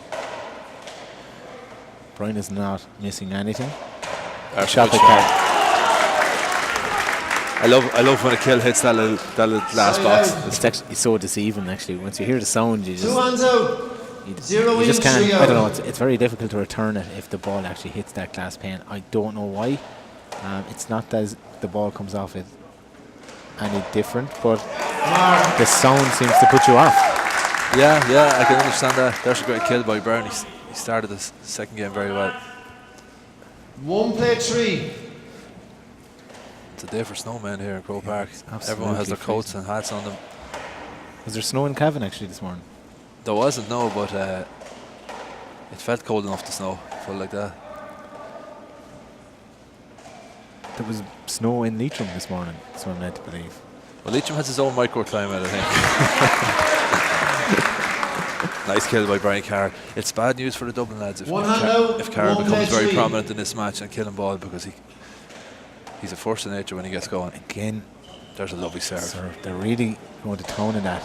Browne is not missing anything. Shot the car. I love when a kill hits that little last box. It's so deceiving actually. Once you hear the sound, you just 2 hands out. you 0 just in, can't. 3 I don't know. out. It's very difficult to return it if the ball actually hits that glass pane. I don't know why. It's not that the ball comes off it any different, but the sound seems to put you off. Yeah, I can understand that. There's a great kill by Browne. He started the second game very well. 1 play 3. It's a day for snowmen here in Croke Park. absolutely Everyone has their coats freezing. and hats on them. Was there snow in Cavan actually this morning? There wasn't, no, but it felt cold enough to snow. Felt like that. There was snow in Leitrim this morning, so I'm led to believe. Well, Leitrim has his own microclimate, I think. Nice kill by Brian Carroll. It's bad news for the Dublin lads if Carroll becomes very prominent in this match and killing ball, because he's a force of nature when he gets going. Again, there's a lovely serve. They're really going to tone in that.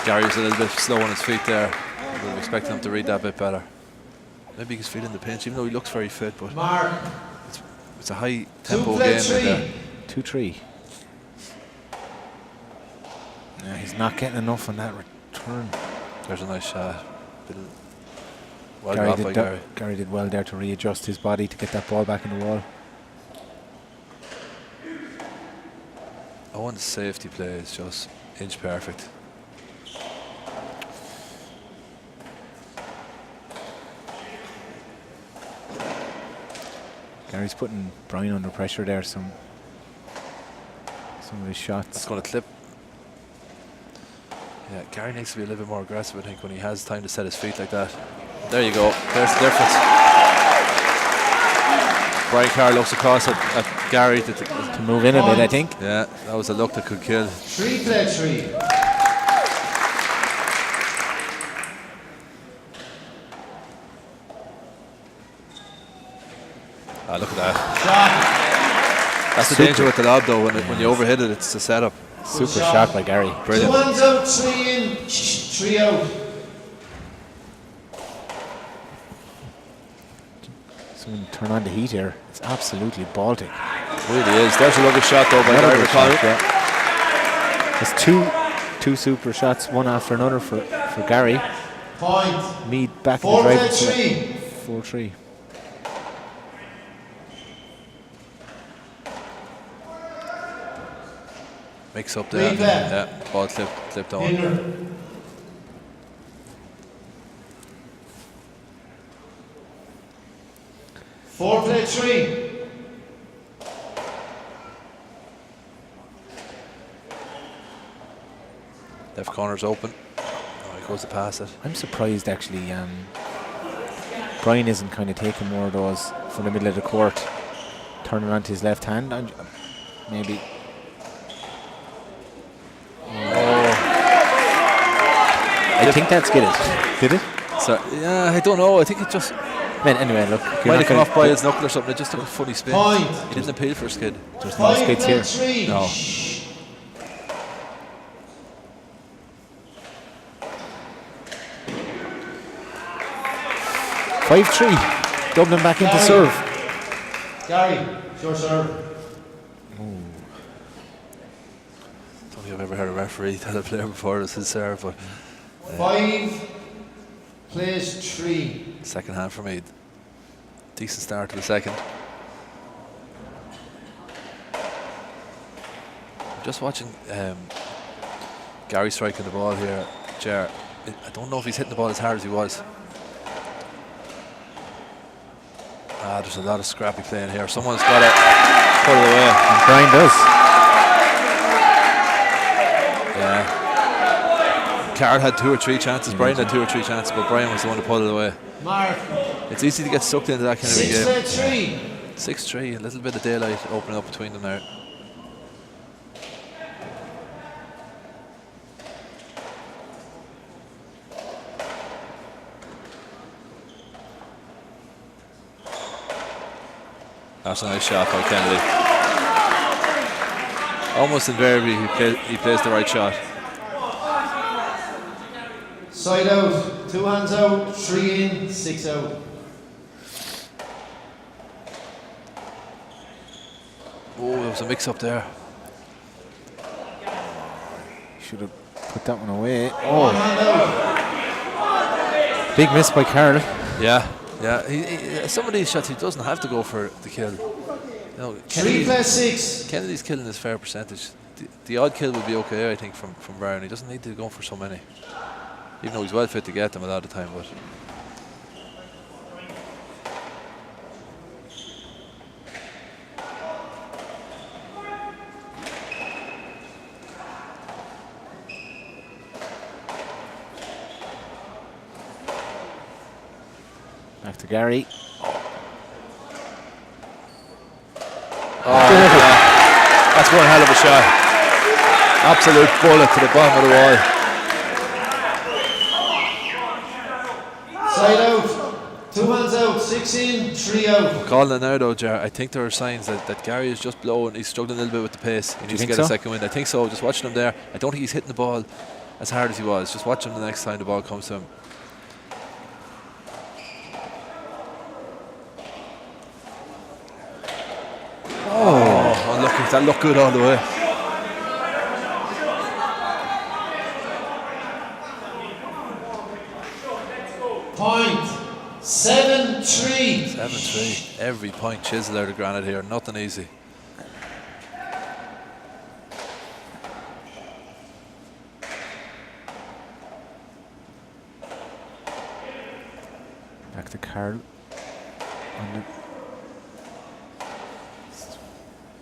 Gary was a little bit slow on his feet there. I would have expected him to read that a bit better. Maybe he's feeling the pinch, even though he looks very fit, but it's a high tempo game in there. 2-3. Yeah, he's not getting enough on that return. There's a nice shot. Well got by Gary. Gary did well there to readjust his body to get that ball back in the wall. I want the safety play, it's just inch perfect. Gary's putting Browne under pressure there. Some of his shots. It's going to clip. Yeah, Gary needs to be a little bit more aggressive, I think, when he has time to set his feet like that. There you go. There's the difference. Brian Carroll looks across at Gary To move in a bit, I think. yeah, that was a look that could kill. 3 play 3. Look at that. Shot. That's the danger with the lob, though. When you overhit it, it's a setup. Super shot by Gary. 2 Brilliant. hands out, 3 in, 3 out. Someone turn on the heat here. It's absolutely Baltic. Really is. There's a lovely shot, though, by Gary McConnell. There's two super shots, one after another for Gary. Point. Meath back in 4 the play driving 3. 4-3. Mix up there. Lead there. Yeah, ball clipped on. Hinder. 4 play 3. Left corner's open. Oh, he goes to pass it. I'm surprised actually Browne isn't kind of taking more of those from the middle of the court, turning onto his left hand. Maybe. I think that's good. Did it? So yeah, I don't know. I think it just Man, anyway, look. might have come off by his knuckle or something. It just took a funny spin. Point. He didn't appeal for a skid. There's no 5 skids play here. 3. No. Five 3. Dublin back into Gary. serve. Gary, it's your serve. Don't think I've ever heard a referee tell a player before it was his serve, but 5 plays 3. second hand for me. Decent start to the second. I'm just watching Gary striking the ball here, Ger. I don't know if he's hitting the ball as hard as he was. There's a lot of scrappy playing here. Someone's got to put it away. And Browne does. Yeah. Carroll had 2 or 3 chances. Brian had 2 or 3 chances, but Brian was the one to put it away. Mark. It's easy to get sucked into that kind of a 6 game. play 3. 6-3, a little bit of daylight opening up between them there. That's a nice shot by Kennedy. Almost invariably he plays the right shot. Side out, 2 hands out, 3 in, 6 out. Oh, there was a mix up there. Should have put that one away. 1 Oh, hand out. big miss by Carroll. Yeah, yeah. He, some of these shots he doesn't have to go for the kill. You know, 3 play 6. Kennedy's killing his fair percentage. The odd kill would be okay, I think, from Browne. He doesn't need to go for so many. Even though he's well fit to get them a lot of the time, but Back to Gary. that's one hell of a shot. Absolute bullet to the bottom of the wall. Side out, 2 hands out, 6 in, 3 out. Calling it now though, Jar. I think there are signs that Gary is just blowing. He's struggling a little bit with the pace. He needs to think get a so? second wind. I think so. Just watching him there. I don't think he's hitting the ball as hard as he was. Just watch him the next time the ball comes to him. Oh, unlucky. That looked good all the way. Point. 7-3. 7-3. Every point chisel out of granite here. Nothing easy. Back to Carroll.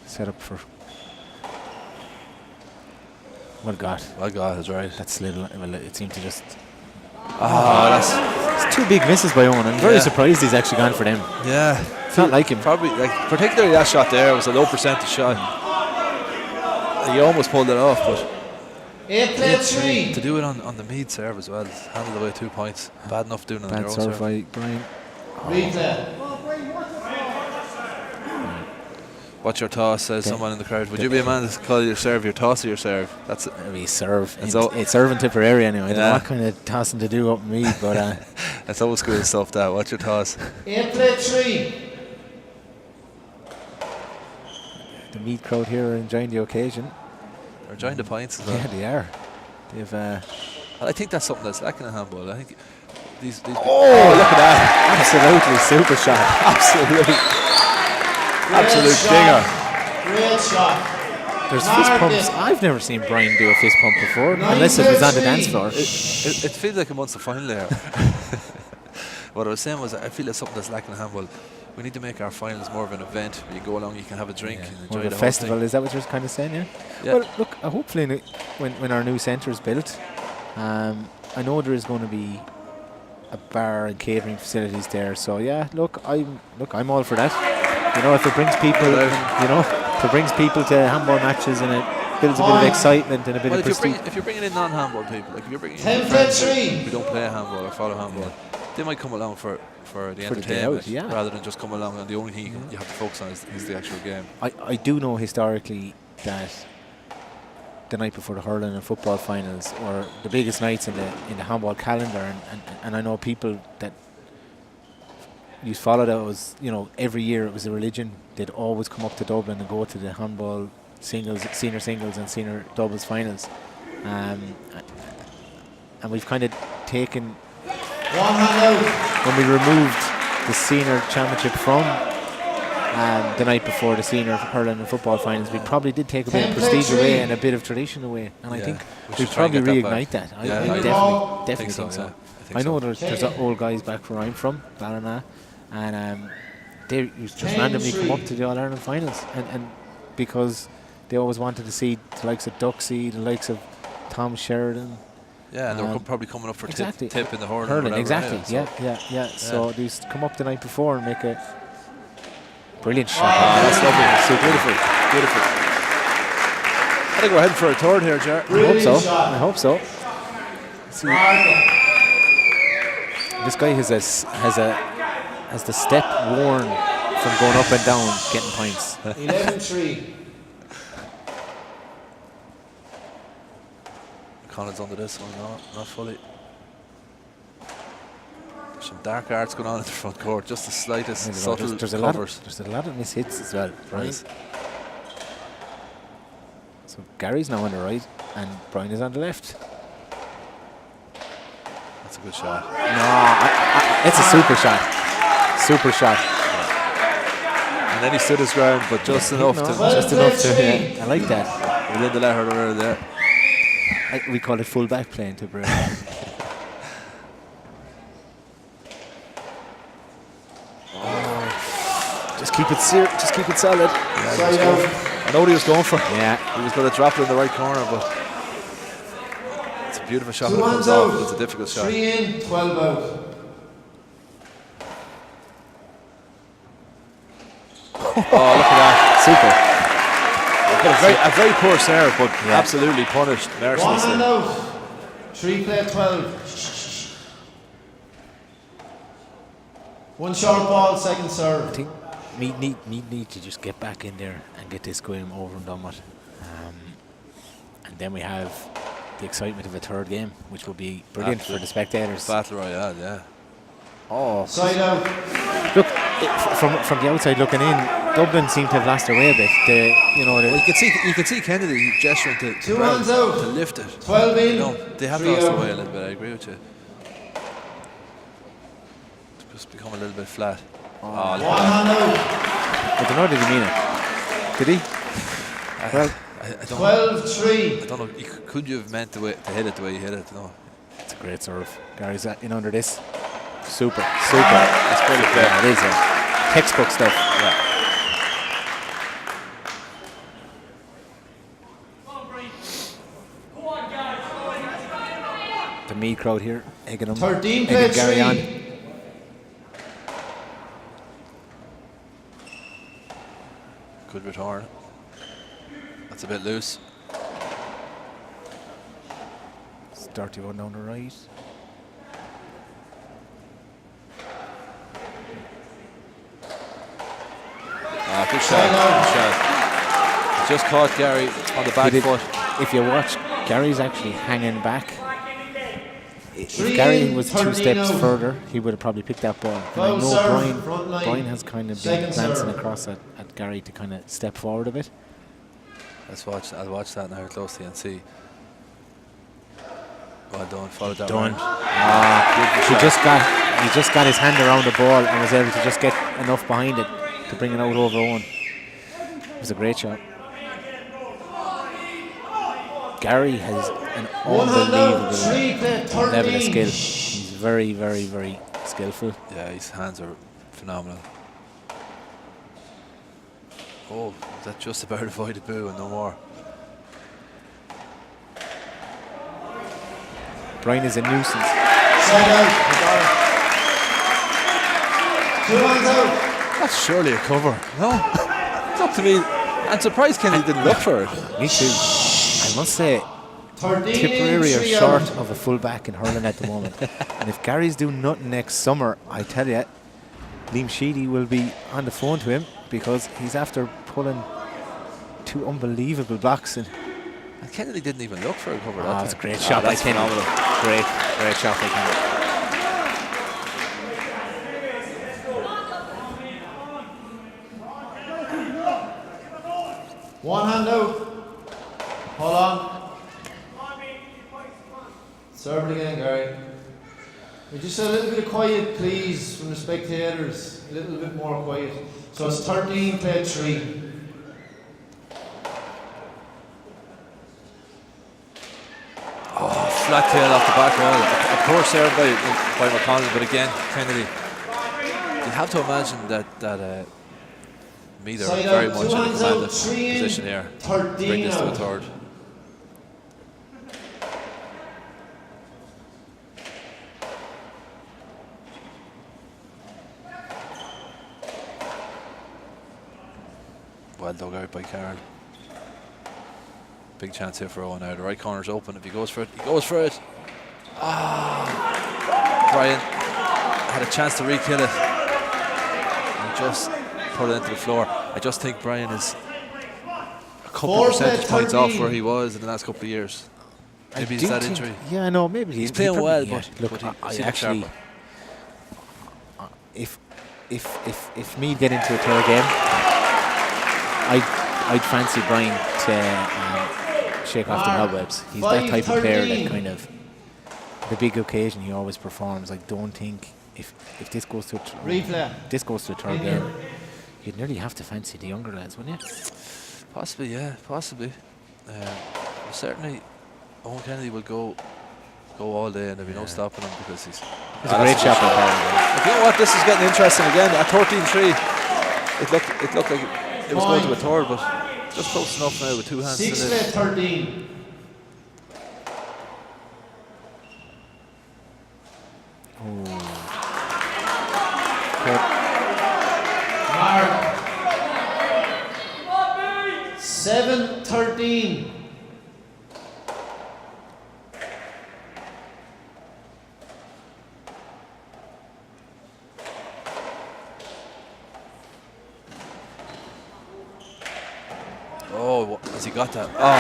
Set up for Well, God. Well, God is right. That's little. Well, it seemed to just. That's It's 2 big misses by Eoin. I'm very surprised he's actually gone for them. yeah. It's not like him. Probably, like, particularly that shot there was a low percentage shot. He almost pulled it off, but 8-3. to do it on the Meath serve as well, handled away 2 points. Bad enough doing it on Bad your own serve serve. by Browne. Replay. What's your toss? Says someone in the crowd. Would you be a man to call your serve your toss or your serve? That's it. We serve. It's Serve in Tipperary anyway. I don't know Yeah. what kind of tossing to do up in Meath, but That's old school stuff. That. What's your toss? 8-3. the Meath crowd here are enjoying the occasion. They're enjoying the points as well. Yeah, they are. They've. And I think that's something that's lacking in handball. I think these look at that. Absolutely super shot. Absolute dinger. Great shot. There's fist pumps. I've never seen Browne do a fist pump before, unless it was on the dance floor. It feels like a Munster final there. What I was saying was, I feel it's something that's lacking in handball. We need to make our finals more of an event where you go along, you can have a drink and enjoy More of the a whole festival, thing. is that what you're kind of saying, yeah? Yeah. Well, look, hopefully when our new centre is built, I know there is going to be a bar and catering facilities there. So yeah, I'm all for that. You know, if it brings people, if it brings people to handball matches and it builds a bit of excitement and a bit of prestige. If you're bringing in non-handball people, like if you're bringing in 10-3. who don't play handball or follow handball, they might come along for the day entertainment out, yeah. rather than just come along and the only thing you have to focus on is the actual game. I do know historically that the night before the hurling and football finals, or the biggest nights in the handball calendar, and I know people that used to follow that, was, you know, every year it was a religion. They'd always come up to Dublin and go to the handball singles, senior singles and senior doubles finals, and we've kind of taken, One hand out. when we removed the senior championship from the night before the senior hurling and football finals, we probably did take a bit of prestige away and a bit of tradition away, and I think we we'll should try and probably get that reignite that. Yeah, I I definitely think so. yeah. I know there's old guys back where I'm from, Ballina, and they used to just randomly come up to the All Ireland finals, and because they always wanted to see the likes of Duxie, the likes of Tom Sheridan. Yeah, and they were probably coming up for Exactly. tip in the hurling. or Hurling, whatever, exactly. yeah, So they used to come up the night before and make a brilliant shot. That's lovely. So beautiful. I think we're heading for a third here, Ger. I hope so. See, this guy has the step worn from going up and down, getting points. 11-3. McConnell's under this one, no, not fully. There's some dark arts going on in the front court, just the slightest subtle There's a covers. lot of mishits as well. Right. Right. So Gary's now on the right and Browne is on the left. That's a good shot. No, it's a super shot. Super shot. And then he stood his ground, but just enough to. Just enough to. Yeah, I like that. We did the let her there. We call it full back play in Tipperary. Just keep it solid. Side out. I know what he was going for. Yeah. He was going to drop it in the right corner, but it's a beautiful shot 2 when it comes hands off, out. but it's a difficult shot. 3 in, 12 out. Oh, look at that. Super. But a very poor serve, but absolutely punished 1 mercilessly. hand out. 3 play 12. 1 short ball, second I serve. think Meath need to just get back in there and get this game over and done with. And then we have the excitement of a third game, which will be brilliant for the spectators. Battle Royale, yeah. Oh, Side out. look, from the outside looking in, Dublin seem to have lost their way a bit. Well, you can see Kennedy gesturing to 2 Browne hands out. to lift it. 12 in. You know, they have 3 lost their out. way a little bit. I agree with you. It's just become a little bit flat. Oh, look 1 at that. hand out. I don't know, did he mean it? Did he? Well, I don't 12-3. I don't know. Could you have meant to hit it the way you hit it? No. it's a great serve. Gary's in under this. Super. It's brilliant play. Yeah, it is. Textbook stuff. Yeah. the Meath crowd here, egging them, 13 egging play Gary on. 3. Good return. That's a bit loose. It's dirty one down the right. Good shot. Good shot. Just caught Gary on the back foot. If you watch, Gary's actually hanging back. If Gary was 2 steps further, he would have probably picked that ball. And I know Browne has kind of been glancing across at Gary to kind of step forward a bit. I'll watch that now closely and see. Well done, followed that Done. round. He just got his hand around the ball and was able to just get enough behind it to bring it out over Eoin. It was a great shot. Gary has an unbelievable level of skill. He's very, very, very skillful. Yeah, his hands are phenomenal. Oh, that just about avoided boo and no more. Browne is a nuisance. Side out. 2 hands out. That's surely a cover. No, it's up to me. I'm surprised Kenny didn't look for it. Me too. I must say, 13 Tipperary are 3 short out. of a full back in hurling at the moment. And if Gary's doing nothing next summer, I tell you, Liam Sheedy will be on the phone to him because he's after pulling 2 unbelievable blocks. And Kennedy didn't even look for a cover. that's a great shot by Kenny. Great shot by Kenny. One hand out. Hold on. Serve it again, Gary. Just a little bit of quiet, please, from the spectators. A little bit more quiet. So it's 13 play 3. Flat tail off the back wall. Of course, there by McConnell, but again, Kennedy. You have to imagine that Meath are very much in a commanding position here. Bring this to a third. Well dug out by Carroll. Big chance here for Eoin now. The right corner's open. If he goes for it, he goes for it. Brian had a chance to re-kill it. And just put it into the floor. I just think Brian is a couple of percentage points off where he was in the last couple of years. Maybe it's that injury. Yeah, I know. Maybe he's playing well, but look, I actually, if Meath get into a third game, I'd fancy Brian to shake off the cobwebs. He's that type of player that kind of the big occasion he always performs. I don't think if this goes to a third game, you'd nearly have to fancy the younger lads, wouldn't you? Possibly, yeah, possibly. Certainly, Eoin Kennedy will go all day, and there'll be no stopping him because he's a great shot by Carroll. You know what? This is getting interesting again. At 13-3, it looked like it was going to a third, but just close enough now with 2 hands. 6 play 13. Mark. 7-13. Oh, has he got that? Oh,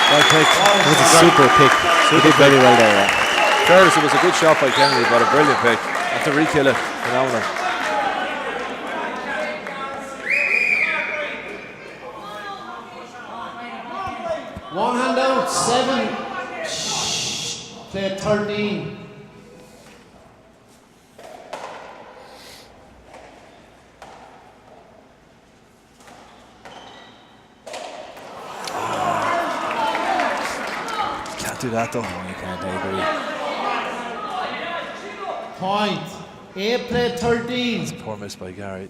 well picked. It was a super pick. He did very well there. Fairness, it was a good shot by Kennedy, but a brilliant pick. And to re-kill it, phenomenal. One hand out, 7 play 13. Do that though. No, you can't, I agree. Point. 8 play 13. It's a poor miss by Gary.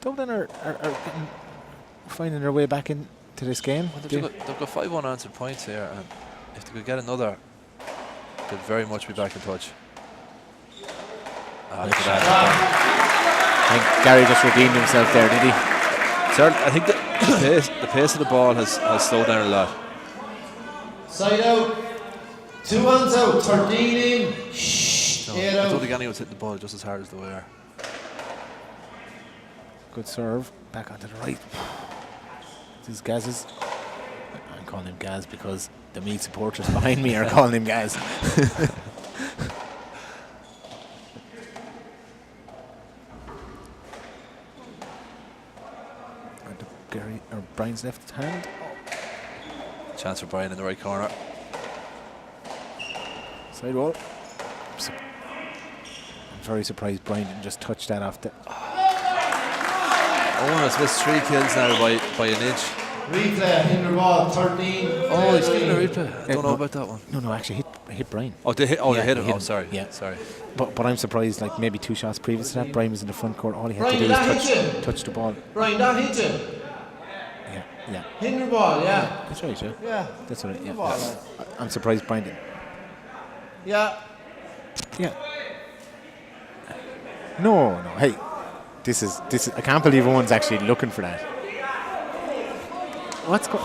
Dublin are finding their way back into this game. Well, they've got 5 unanswered points here, and if they could get another Could very much be back in touch. I think Gary just redeemed himself there, did he? Sir, I think the pace of the ball has slowed down a lot. Side out. 2 hands out. 13 in. Shh. No, 8 I out. don't think anyone's hitting the ball just as hard as the way they are. Good serve. Back onto the right. This is Gaz's. I'm calling him Gaz because the Meath supporters behind me are calling him Gaz. Gary or Brian's left hand. Chance for Brian in the right corner. Sidewall. I'm very surprised Brian didn't just touch that off the. Owen has missed 3 kills now by an inch. Replay. Hinder ball. 13. Oh, he's giving a replay. I don't know about that one. No, actually hit Brian. Oh, they hit. Oh, Yeah, they hit they him. hit Oh, him. sorry. Yeah. Sorry. But I'm surprised. Like maybe 2 shots previous to that, Brian was in the front court. All he had Brian, to do did that was hit you? touch the ball. Brian, that hit you. Yeah. Hinder ball. Yeah. That's right. Yeah. Yeah. That's right. Yeah. Ball, lad. I'm surprised Brian didn't. Yeah. Yeah. No. Hey, this is. I can't believe Owen's actually looking for that. What's going?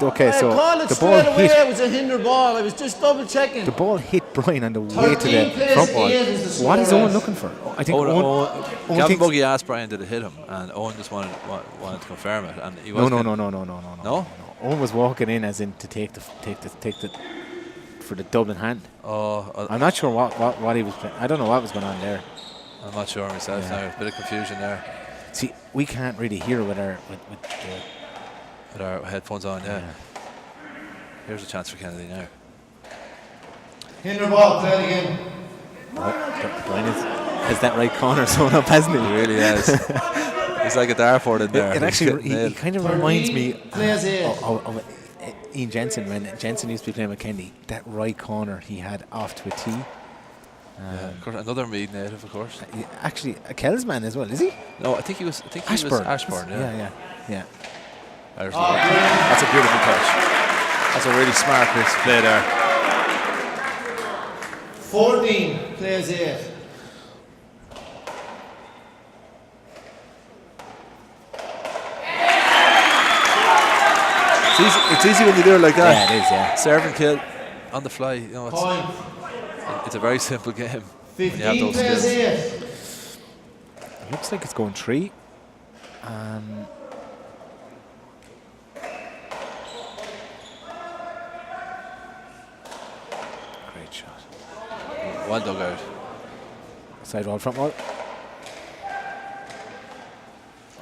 Okay, so call it the ball straight away. hit. It was a hinder ball. I was just double checking. The ball hit Brian on the way to 13 the plays front wall. 8 is the What is score, Owen guys. looking for? I think Owen Owen Gavin thinks. Buggy asked Brian did it hit him, and Owen just wanted to confirm it, and he No. was. No. Owen was walking in as in to take the for the Dublin hand. Oh, I'm not sure what he was playing. I don't know what was going on there. I'm not sure myself Yeah. now. A bit of confusion there See, we can't really hear with the with our headphones on. Yeah. Here's a chance for Kennedy now. Hinder ball. Play it again. Brian has that right corner sewn up, hasn't he? He really has. He's like a dartboard in there. It actually, he kind of reminds me Plays 8. of Ian Jensen when Jensen used to be playing with Kennedy. That right corner he had off to a tee. Yeah, of course, another Meath native, of course. Actually, a Kells man as well, is he? No, I think he was. Ashburn. Ashburn. Yeah. Yeah. There's that's a beautiful touch. That's a really smart piece of play there. 14. Plays 8. It's easy when you do it like that. Yeah, it is. Yeah. Serve and kill on the fly. You know, Point. it's a very simple game when you have 15. those Plays skills. 8. It looks like it's going 3. Great shot. Well dug out. Side wall, front wall.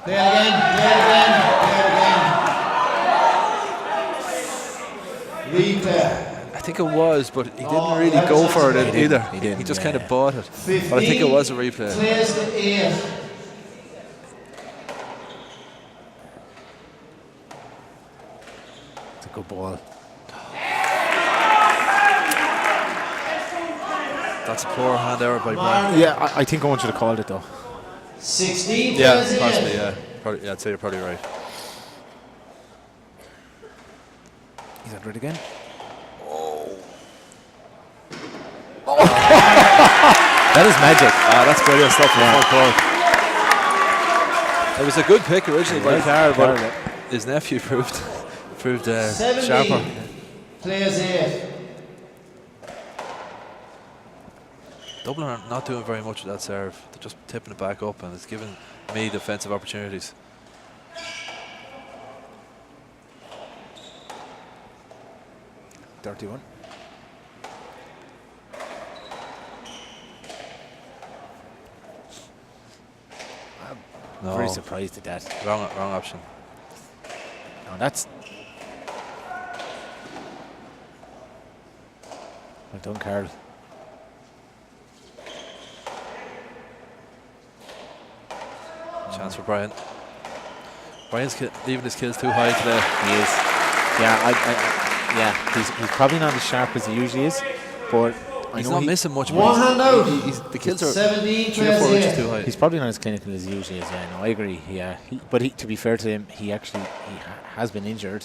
Play it again. Play it again. Play it again. Replay. I think it was, but he didn't really go for it either. He didn't, He just yeah. kind of bought it. 15. But I think it was a replay. Plays to 8. It's a good ball. That's a poor hand error by Browne. Yeah, I think Owen should have called it though. 16. Yeah, Plays 8. possibly. Yeah, probably, I'd say you're probably right. He's under it again. That is magic. That's brilliant stuff from the front court. It was a good pick originally by Carroll, but his nephew proved 17. sharper. Plays 8. Dublin are not doing very much with that serve. They're just tipping it back up, and it's giving me defensive opportunities. $31. No, Very surprised at that. wrong option. No, that's. Well done, Carroll. Chance for Brian. Brian's leaving his kills too high today. He is. Yeah, he's probably not as sharp as he usually is, but He's not missing much. One hand out. The kills are 17. 3 or 4 Plays inches 8. too high. he's probably not as clinical as he usually is. Yeah, no, I agree. Yeah, but to be fair to him, he has been injured.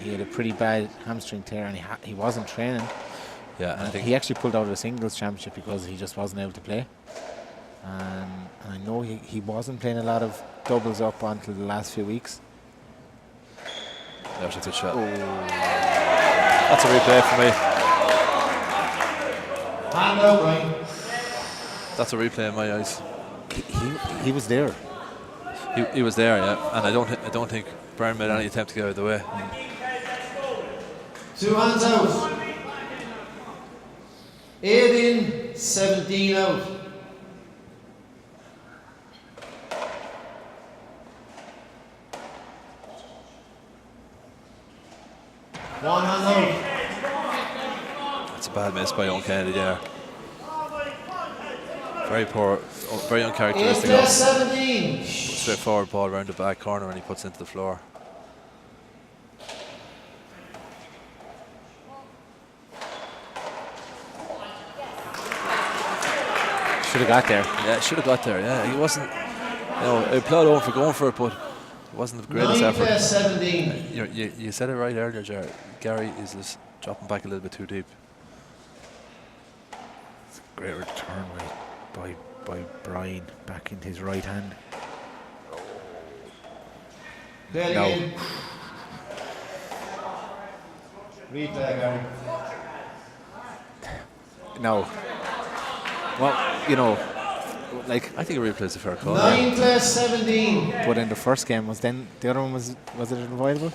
He had a pretty bad hamstring tear, and he wasn't training. Yeah, I think he actually pulled out of the singles championship because he just wasn't able to play. And I know he wasn't playing a lot of doubles up until the last few weeks. There's a good shot. That's a replay for me. Hand out, Ryan. That's a replay in my eyes. He was there. He was there, yeah, and I don't think Browne made any attempt to get out of the way. 2 hands out. 8 in, 17 out. One hand out. That's a bad miss by Eoin Kennedy there. Very poor, very uncharacteristic. 17. Straightforward ball around the back corner and he puts it into the floor. Should have got there. Yeah, should have got there. Yeah, he wasn't. You know, I applaud Eoin for going for it, but it wasn't the greatest effort. 17. You said it right earlier, Jared. Gary is just dropping back a little bit too deep. It's a great return by Browne back into his right hand. Play No. again. Replay, Gary. No. Well, you know, like, I think a replay is a fair call. 9+17. but in the first game the other one was it unavoidable?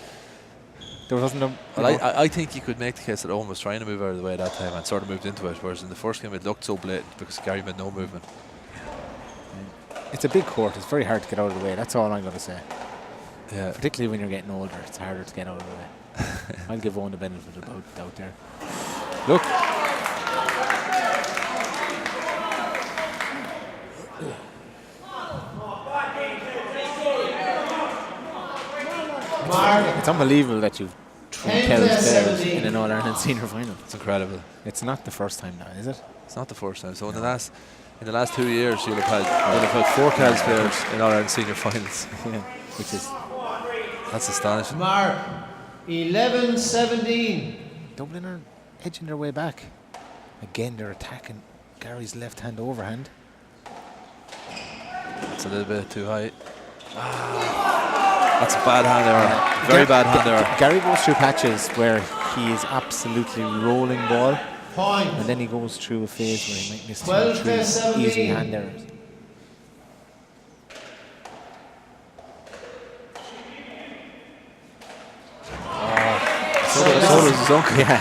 There wasn't a. Well, I think you could make the case that Eoin was trying to move out of the way that time and sort of moved into it, whereas in the first game it looked so blatant because Gary made no movement. It's a big court. It's very hard to get out of the way. That's all I'm going to say. Yeah. Particularly when you're getting older, it's harder to get out of the way. I'll give Eoin the benefit of the doubt there. Look. It's unbelievable that you've 3 Kells players in an All-Ireland senior final. It's incredible. It's not the first time now, is it? It's not the first time. So in the last 2 years, you'll have had 4 Kells players in All-Ireland senior finals. Yeah, which is That's astonishing. Mark. 11-17. Dublin are edging their way back. Again, they're attacking Gary's left-hand overhand. It's a little bit too high. That's a bad hand error. Very bad hand error. Gary goes through patches where he is absolutely rolling ball, Point. and then he goes through a phase where he might miss 2 12 or 3 to 17. easy hand errors. So does his uncle. Yeah.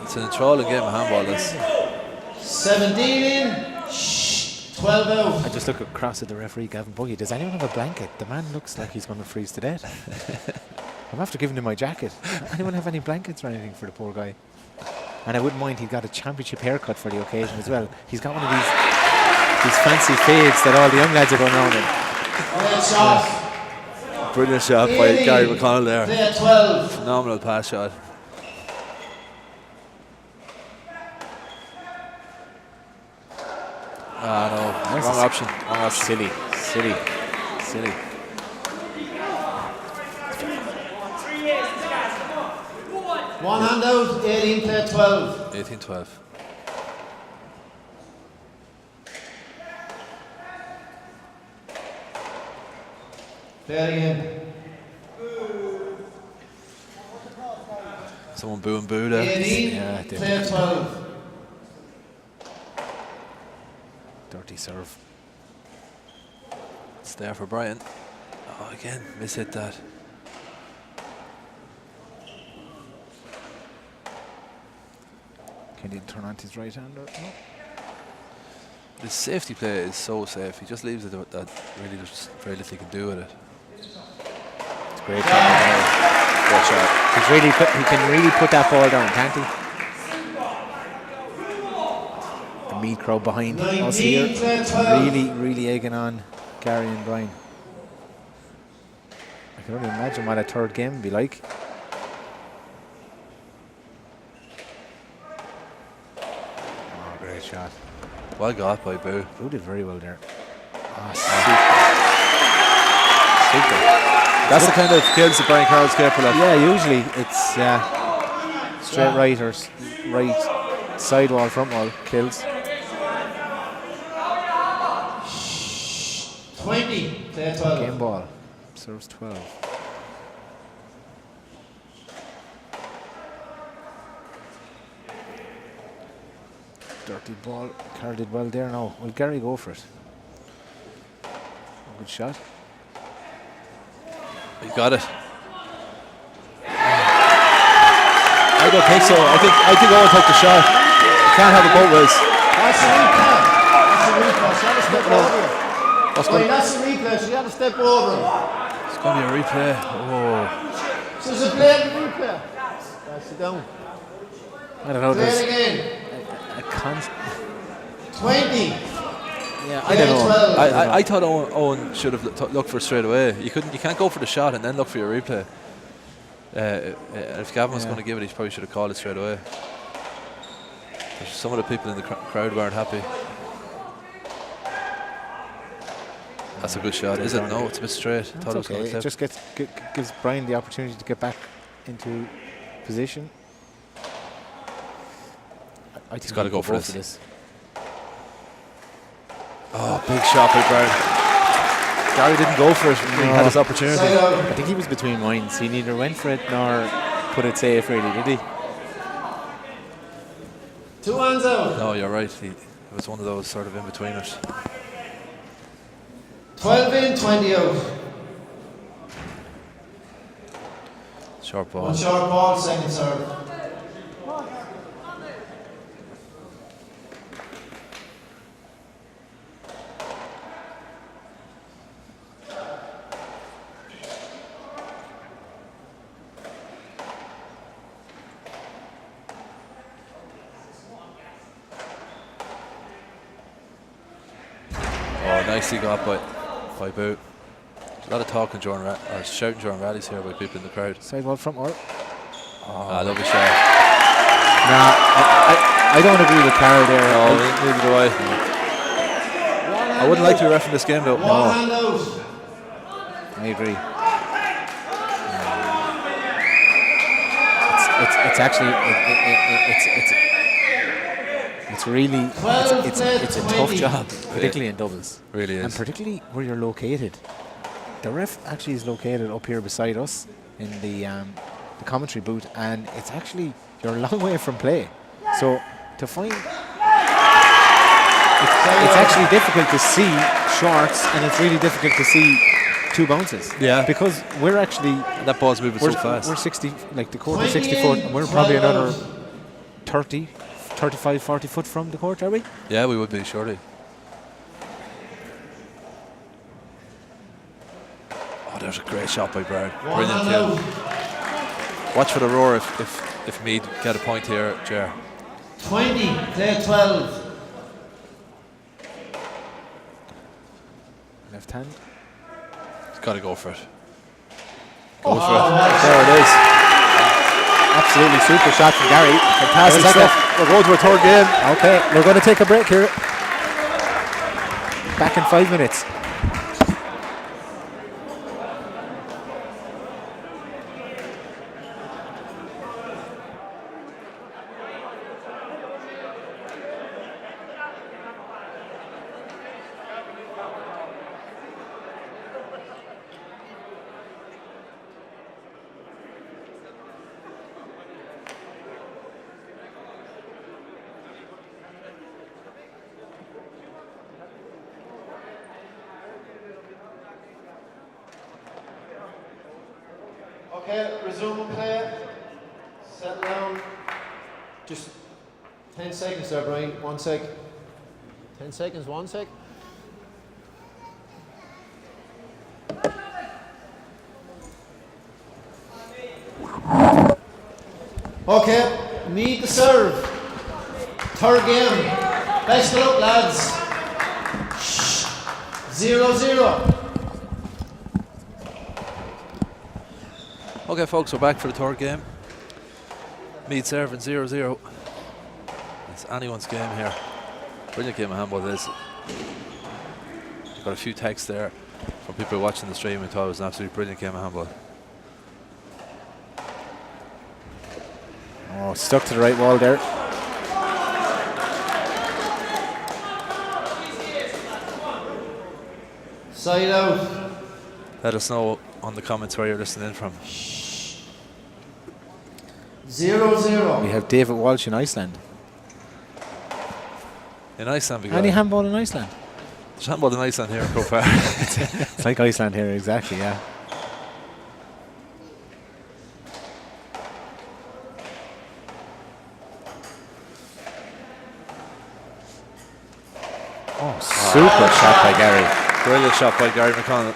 It's an enthralling game of handball, this. 17 in. 12 out. I just look across at the referee, Gavin Buggy. Does anyone have a blanket? The man looks like he's going to freeze to death. I'm after giving him my jacket. Anyone have any blankets or anything for the poor guy? And I wouldn't mind, he got a championship haircut for the occasion as well. He's got one of these fancy fades that all the young lads are going around in. Great shot. Brilliant shot by Gary McConnell there. Play 12. Phenomenal pass shot. No. Wrong option. Silly. 1 hand out. 18 play 12. 18-12. Play it again. Someone boo and boo there. 18 Yeah, they play 12. Dirty serve. It's there for Brian. Oh, again, mishit that. Can he turn on to his right hand? No. His safety play is so safe. He just leaves it that really there's very little he can do with it. It's a great shot. Great shot. He can really put that ball down, can't he? The Meath crowd behind us here, 19 play 12. really egging on Gary and Browne. I can only imagine what a third game would be like. Oh, great shot. Well got by Boo. Boo did very well there. Oh, super. That's the kind of kills that Brian Carroll's capable of. Yeah, usually it's straight right or right sidewall, front wall kills. 20, play 12. Game ball. Serves 12. Dirty ball. Carroll did well there now. Will Gary go for it? Good shot. He got it. I don't think so. I think Eoin took the shot. Can't have it both ways. That's a replay. That's a replay. She had to step over him. That's That's a replay. She had to step over him. It's going to be a replay. Oh. So it's a blatant replay. That's it down. I don't know. Play There's it again. a constant. 20. Yeah, I don't know. 12. I thought Eoin should have looked for it straight away. You can't go for the shot and then look for your replay. If Gavin was going to give it, he probably should have called it straight away. But some of the people in the crowd weren't happy. That's a good shot, is it? No, it's a bit straight. Thought it was Okay. going to It just gives Browne the opportunity to get back into position. I think He's got to go for both this. Oh, big shot by Browne. Gary didn't go for it when he had his opportunity. Side out. I think he was between minds. He neither went for it nor put it safe, really, did he? 2 hands out. No, you're right. It was one of those sort of in-betweeners. 12 in, 20 out. Short ball. One short ball, second serve. Oh, nicely got by Boot. A lot of talking during shouting during rallies here by people in the crowd. Sidewall front wall. Lovely shot. Nah, I don't agree with Carroll there. No, neither do I. I wouldn't like to be ref in this game though. One hand out. I agree. It's actually it's really it's a tough job, particularly in doubles. Really is. And particularly where you're located. The ref actually is located up here beside us in the commentary booth, and it's actually you're a long way from play. So to find it's actually difficult to see shorts, and it's really difficult to see two bounces. Yeah. Because we're actually That ball's moving so fast. we're 60, like the court is 60 foot, and we're probably another 30, 35, 40 foot from the court, are we? Yeah, we would be, surely. Oh, there's a great shot by Browne. One Brilliant hand kill. out. Watch for the roar if Meath get a point here, Ger. 20, play 12. Left hand. He's got to go for it. Oh, Goes for it. wow. There it is. Absolutely super shot from Gary. Fantastic stuff. We're going to a third game. Okay, we're going to take a break here. Back in 5 minutes. Okay, resume play. Settle down. Just 10 seconds there, Brian. 1 sec. 10 seconds, 1 sec. Okay, need the serve. Third game. Best of luck, lads. 0-0. Okay, folks, we're back for the third game. Meath serving 0-0. It's anyone's game here. Brilliant game of handball this. Got a few texts there. For people watching the stream, I thought it was an absolutely brilliant game of handball. Oh, stuck to the right wall there. Side out. Let us know on the comments where you're listening in from. 0-0. We have David Walsh in Iceland. In Iceland, we got Any handball in Iceland? there's handball in Iceland here in Croke. It's like Iceland here, exactly, yeah. Oh, super shot by Gary. Brilliant shot by Gary McConnell.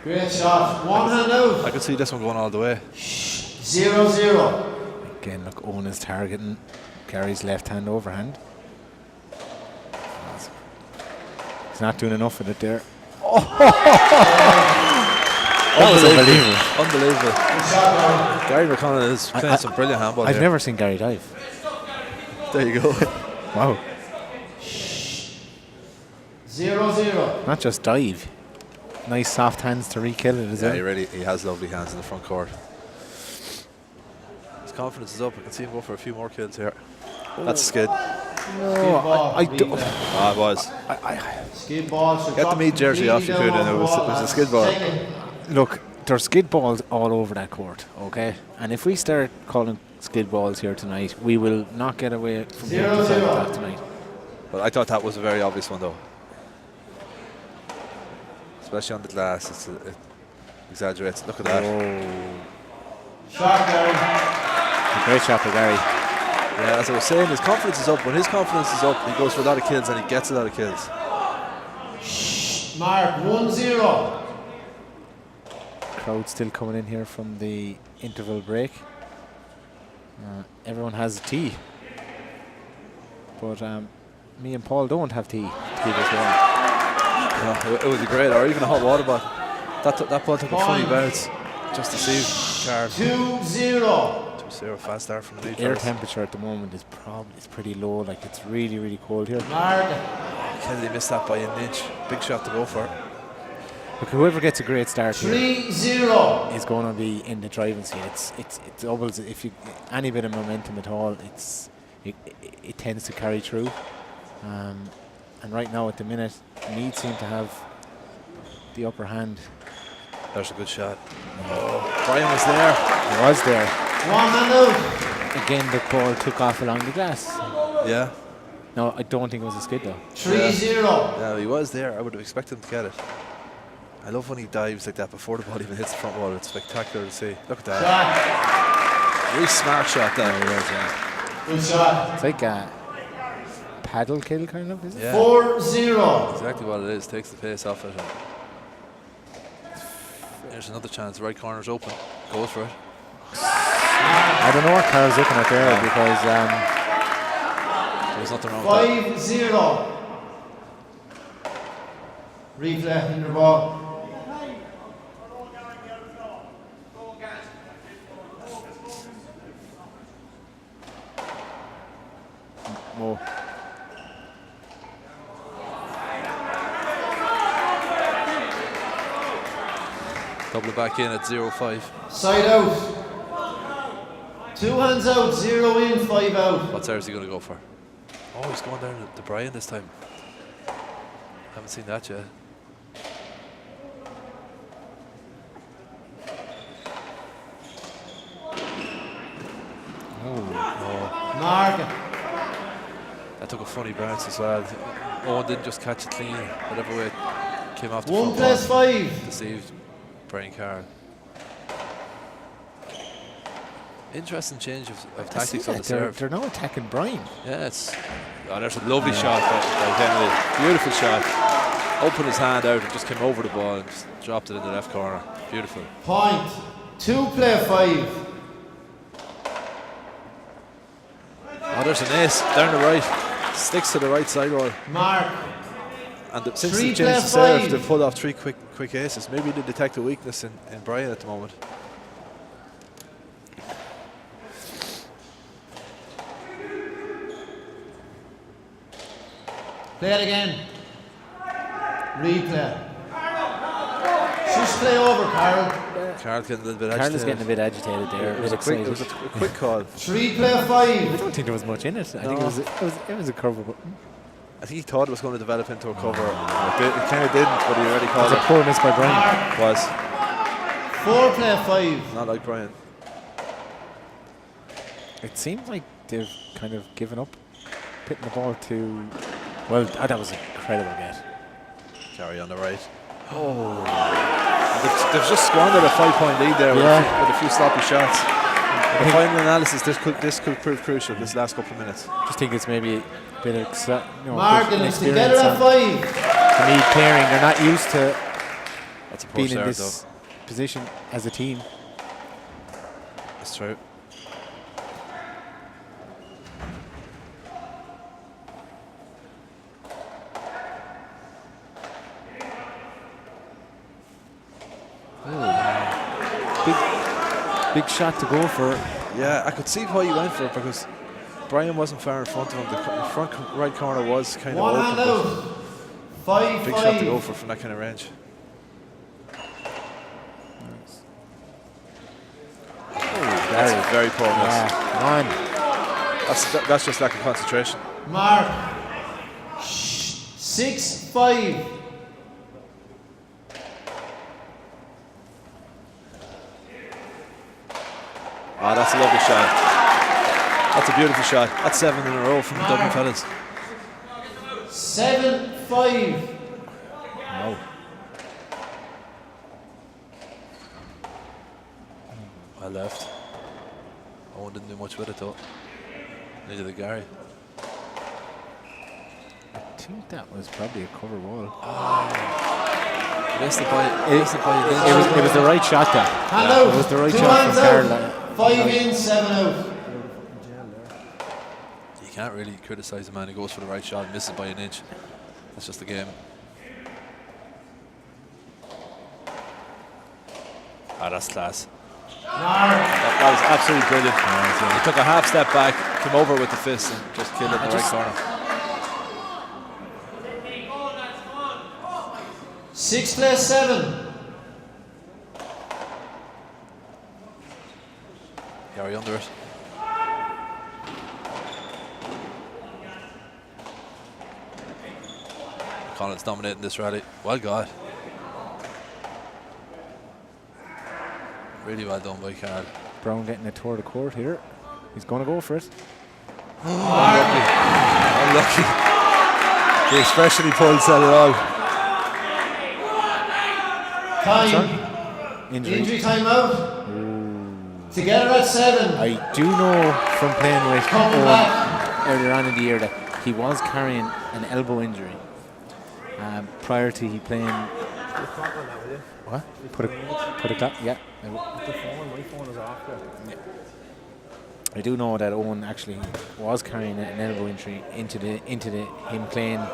Great shot. One hand out. I could see this one going all the way. 0-0. Again, look, Eoin is targeting Gary's left hand overhand. He's not doing enough with it there. Unbelievable. Unbelievable. Good shot, Gary McConnell is playing some brilliant handball I've here. never seen Gary dive. There you go. Wow. 0-0. Not just dive. Nice soft hands to re-kill it as Yeah, well. he has lovely hands in the front court. His confidence is up. I can see him go for a few more kills here. That's a skid. No, I don't. Ah, it was. Skid ball. should Get the drop Meath jersey off, you completely could, down and it off the was a ball. skid ball. Second. Look, there's skid balls all over that court, okay? And if we start calling skid balls here tonight, we will not get away from being 0-0. decided that tonight. But I thought that was a very obvious one, though. Especially on the glass, it exaggerates. Look at that. Shot down. Great shot by Gary. Yeah, as I was saying, his confidence is up. When his confidence is up, he goes for a lot of kills and he gets a lot of kills. Mark 1-0. Crowd still coming in here from the interval break. Everyone has tea. But me and Paul don't have tea to give us one. It would be great, or even a hot water bottle. That ball took a funny bounce just to see Carroll. 2-0. 2-0, fast start from the lead. Air temperature at the moment is probably pretty low. Like, it's really, really cold here. Mark. Kennedy missed that by an inch. Big shot to go for. Look, whoever gets a great start here 3-0. is going to be in the driving seat. It doubles. If you any bit of momentum at all, it tends to carry through. And right now, at the minute, Meath seem to have the upper hand. There's a good shot. Oh, Browne was there. He was there. 1 hand out. Again, the ball took off along the glass. Yeah. No, I don't think it was a skid though. 3-0. Yeah, he was there. I would have expected him to get it. I love when he dives like that before the ball even hits the front wall. It's spectacular to see. Look at that. Shot. Really smart shot there. Good shot. It's like a paddle kill kind of, is it? Yeah. 4-0. Exactly what it is. Takes the pace off it. There's another chance. The right corner's open. Goes for it. I don't know what Carl's looking at there because There's nothing wrong with that. 5-0. Replay in the ball. oh, Double it back in at 0-5. Side out. 2 hands out, 0 in, 5 out. What side is he going to go for? Oh, he's going down to Browne this time. Haven't seen that yet. Mark. That took a funny bounce as well. Eoin didn't just catch it clean. Whatever way it came off the 1 front + wall. 5. Deceived Browne Carroll. Interesting change of tactics on the serve. they're now attacking Browne. Yeah, there's a lovely shot by Kennedy. Beautiful shot. Opened his hand out and just came over the ball and just dropped it in the left corner. Beautiful. Point. 2 + 5. Oh, there's an ace down the right. Sticks to the right side wall. Mark. And since 3 they changed the + serve, 5. they've pulled off 3 quick aces. Maybe they detect a weakness in Browne at the moment. Play it again. Replay. Next play over, Carroll. Carroll's getting a little bit agitated. Carroll's getting a bit agitated there. It was a quick call. 3 play I 5. don't think there was much in it. I think it was a cover. I think he thought it was going to develop into a cover. It kind of didn't, but he already It called was a it. poor miss by Browne. Was 4 play 5. not like Brian. It seems like they've kind of given up pitting the ball to. Well, that was an incredible get. Carry on the right. Oh, they've just squandered a 5-point lead there with a few sloppy shots. The final analysis, this could prove crucial this last couple of minutes. Just think it's maybe a bit of Martin is together at 5. To me, pairing, they're not used to That's a poor being in start, this position as a team. That's true. Big shot to go for. Yeah, I could see why he went for it because Brian wasn't far in front of him. The front right corner was kind of 1 open. hand but out. 5 big 5. shot to go for from that kind of range. That's a very poor miss. Come on. That's just lack of concentration. Mark. 6 5. Ah, that's a lovely shot. That's a beautiful shot. That's 7 in a row from the Dublin fellas. 7 5. No. Well left. Owen didn't do much with it though. Neither did Gary. I think that was probably a cover wall. Missed it by It was the right shot there. Hand out. It was the right 2 shot hands from Carroll. out. 5 in, 7 out. You can't really criticise a man who goes for the right shot and misses by an inch. That's just the game. Ah, that's class. That was absolutely brilliant. He took a half step back, came over with the fist and just killed it in the right corner. 6 play 7. Gary under it. McConnell's dominating this rally. Well got. Really well done by Carroll. Browne getting a tour of the court here. He's going to go for it. Unlucky. The expression he pulled said it all. Time. Injury. Time out. Together at 7. I do know from playing with Coming Eoin back. earlier on in the year that he was carrying an elbow injury prior to he playing. What? Put a clap. Yeah. My phone is off there. Yeah. I do know that Eoin actually was carrying an elbow injury into him playing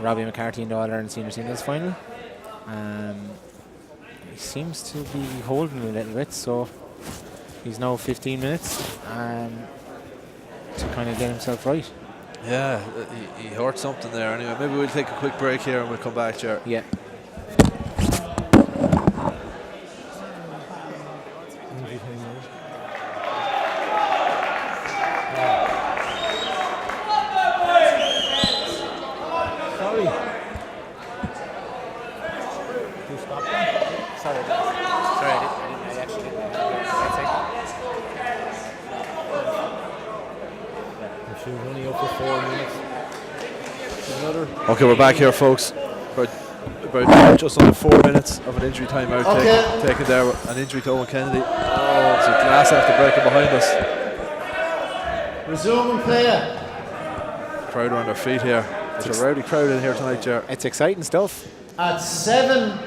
Robbie McCarthy in the All-Ireland Senior Singles final. He seems to be holding a little bit, so he's now 15 minutes to kind of get himself right. Yeah, he hurt something there. Anyway, maybe we'll take a quick break here and we'll come back, Ger. Yeah. Okay, we're back here, folks. About just under 4 minutes of an injury timeout taken there. An injury to Owen Kennedy. Oh, it's a glass after breaking behind us. Resuming play. Crowd are on their feet here. There's a rowdy crowd in here tonight, Ger. It's exciting stuff. At 7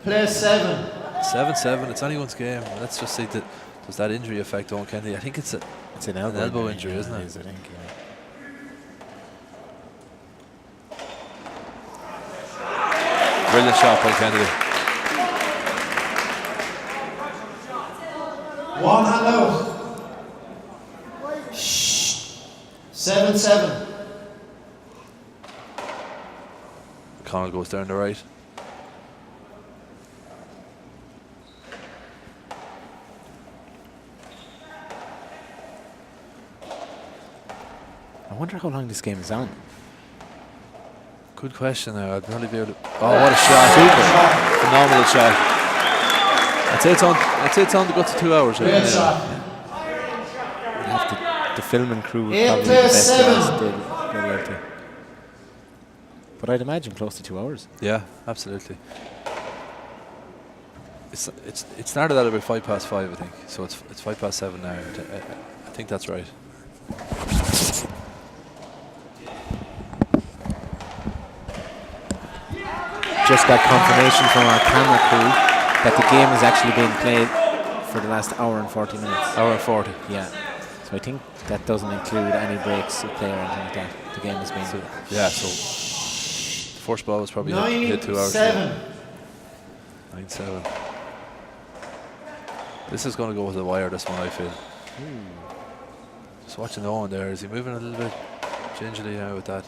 play 7. 7-7. It's anyone's game. Let's just see does that injury affect Owen Kennedy. I think it's an elbow injury, isn't it? I think, yeah. Brilliant shot by Kennedy. 1 hand out. 7-7. McConnell goes down the right. I wonder how long this game is on. Good question now. I'd probably be able to. Oh, what a shot! Super. Phenomenal shot. I'd say it's on to go to 2 hours. Great shot. The filming crew would 8 probably be plays the best 7. ones they'll be able to. But I'd imagine close to 2 hours. Yeah, absolutely. It started at about 5:05, I think. So it's 7:05 now. I think that's right. Just got confirmation from our camera crew that the game is actually being played for the last hour and 40 minutes. Hour and 40. Yeah. So I think that doesn't include any breaks of play or anything like that. The game is being. So, yeah, so the first ball was probably hit 2 hours. 9-7. 9-7. This is going to go with the wire, this one, I feel. Just watching Eoin there. Is he moving a little bit gingerly now with that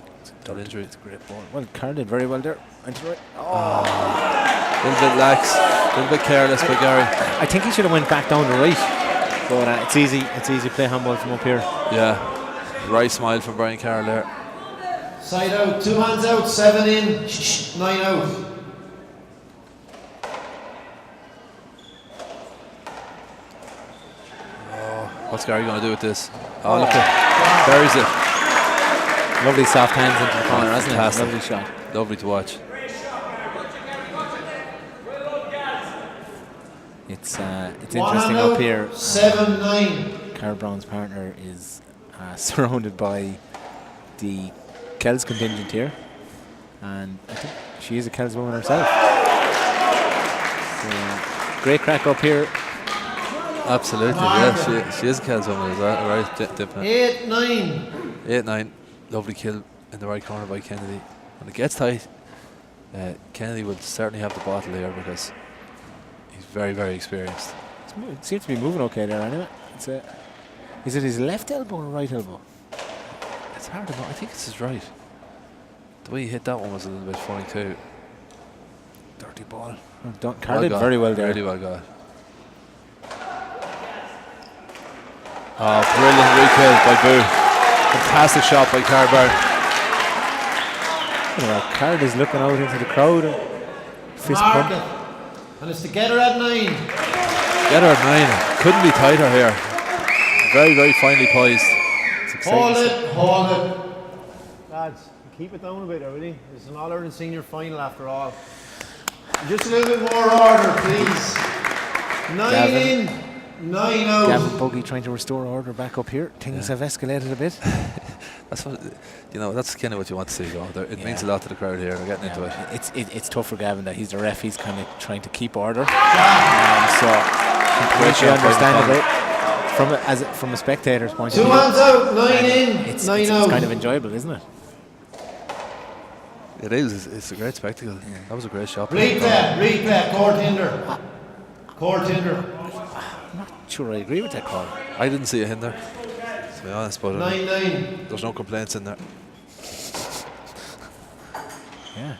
injury? It's a great ball. Well, Carroll did very well there. And right. A little bit lax, a little bit careless by Gary. I think he should have went back down the right. But it's easy to play handball from up here. Yeah. Right smile from Brian Carroll there. Side out, 2 hands out, 7 in, 9 out. What's Gary going to do with this? Oh, look at buries it. Lovely soft hands into the corner, hasn't it? Fantastic. Lovely shot. Lovely to watch. It's One interesting hand up out, here. 7-9. Carl Browne's partner is surrounded by the Kells contingent here, and I think she is a Kells woman herself. So, great crack up here. Absolutely, yeah. She is a Kells woman, is that right? Dipping it. 8-9. 8-9. Lovely kill in the right corner by Kennedy. When it gets tight, Kennedy will certainly have the bottle here because he's very, very experienced. It seems to be moving okay there anyway. Is it his left elbow or right elbow? It's hard to know. I think it's his right. The way he hit that one was a little bit funny too. Dirty ball. Carl did very well there. Really well got. Oh, brilliant re-kill by Boo. Fantastic shot by Carl Browne. Carl is looking out into the crowd. Fist Mark pump. it. And it's together at 9. Get her at 9. Couldn't be tighter here. Very, very finely poised. It's exciting. Hold it. Lads, keep it down a bit, really. It's an All-Ireland senior final after all. Just a little bit more order, please. 9 Gavin. in, 9 out. Gavin Buggy trying to restore order back up here. Things have escalated a bit. That's what, that's kind of what you want to see. It means a lot to the crowd here. They're getting into it. It's tough for Gavin that he's the ref. He's kind of trying to keep order. So completely understandable from a spectator's point of 2 view. hands out, 9 in, It's 9 out. kind of enjoyable, isn't it? It is. It's a great spectacle. That was a great shot. Replay, court hinder. Court hinder. I'm not sure I agree with that call. I didn't see a hinder, to be honest, but 9-9. there's no complaints in there. Yeah.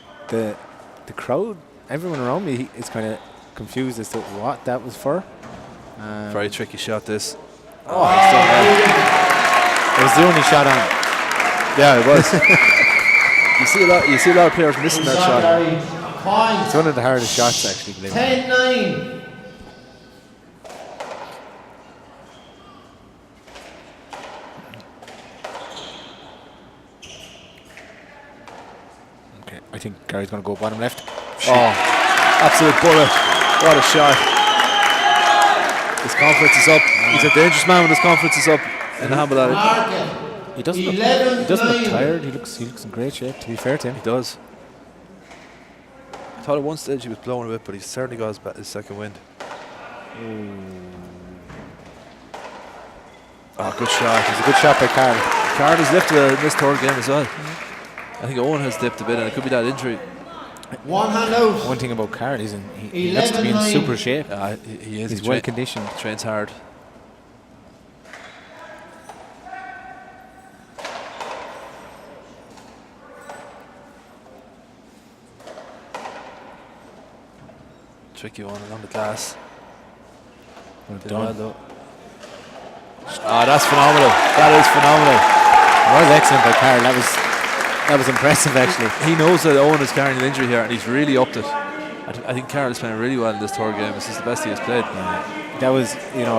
The crowd, everyone around me is kind of confused as to what that was for. Very tricky shot, this. It was the only shot on. Yeah, it was. You see a lot of players missing that shot. Point. It's one of the hardest shots, actually, believe it or not. 10-9. Okay, I think Gary's going to go bottom left. Oh, absolute bullet. What a shot. His confidence is up. He's a dangerous man when his confidence is up in the handball alley. Mark it. He doesn't look 11-9. tired. He looks in great shape, to be fair to him. He does. I thought at one stage he was blowing a bit, but he's certainly got his second wind. Oh, good shot. It's a good shot by Carl. Carl has lifted in this third game as well. I think Eoin has dipped a bit, and it could be that injury. 1 hand out. One thing about Carl, he looks to be in 11-9. super shape. He is. He's He well conditioned. trains hard. tricky one along the glass. Well Did done. well, though. That's phenomenal. That is phenomenal. It was excellent by Carroll. That was impressive, actually. He knows that Eoin is carrying an injury here, and he's really upped it. I think Carroll is playing really well in this third game. This is the best he has played. That was,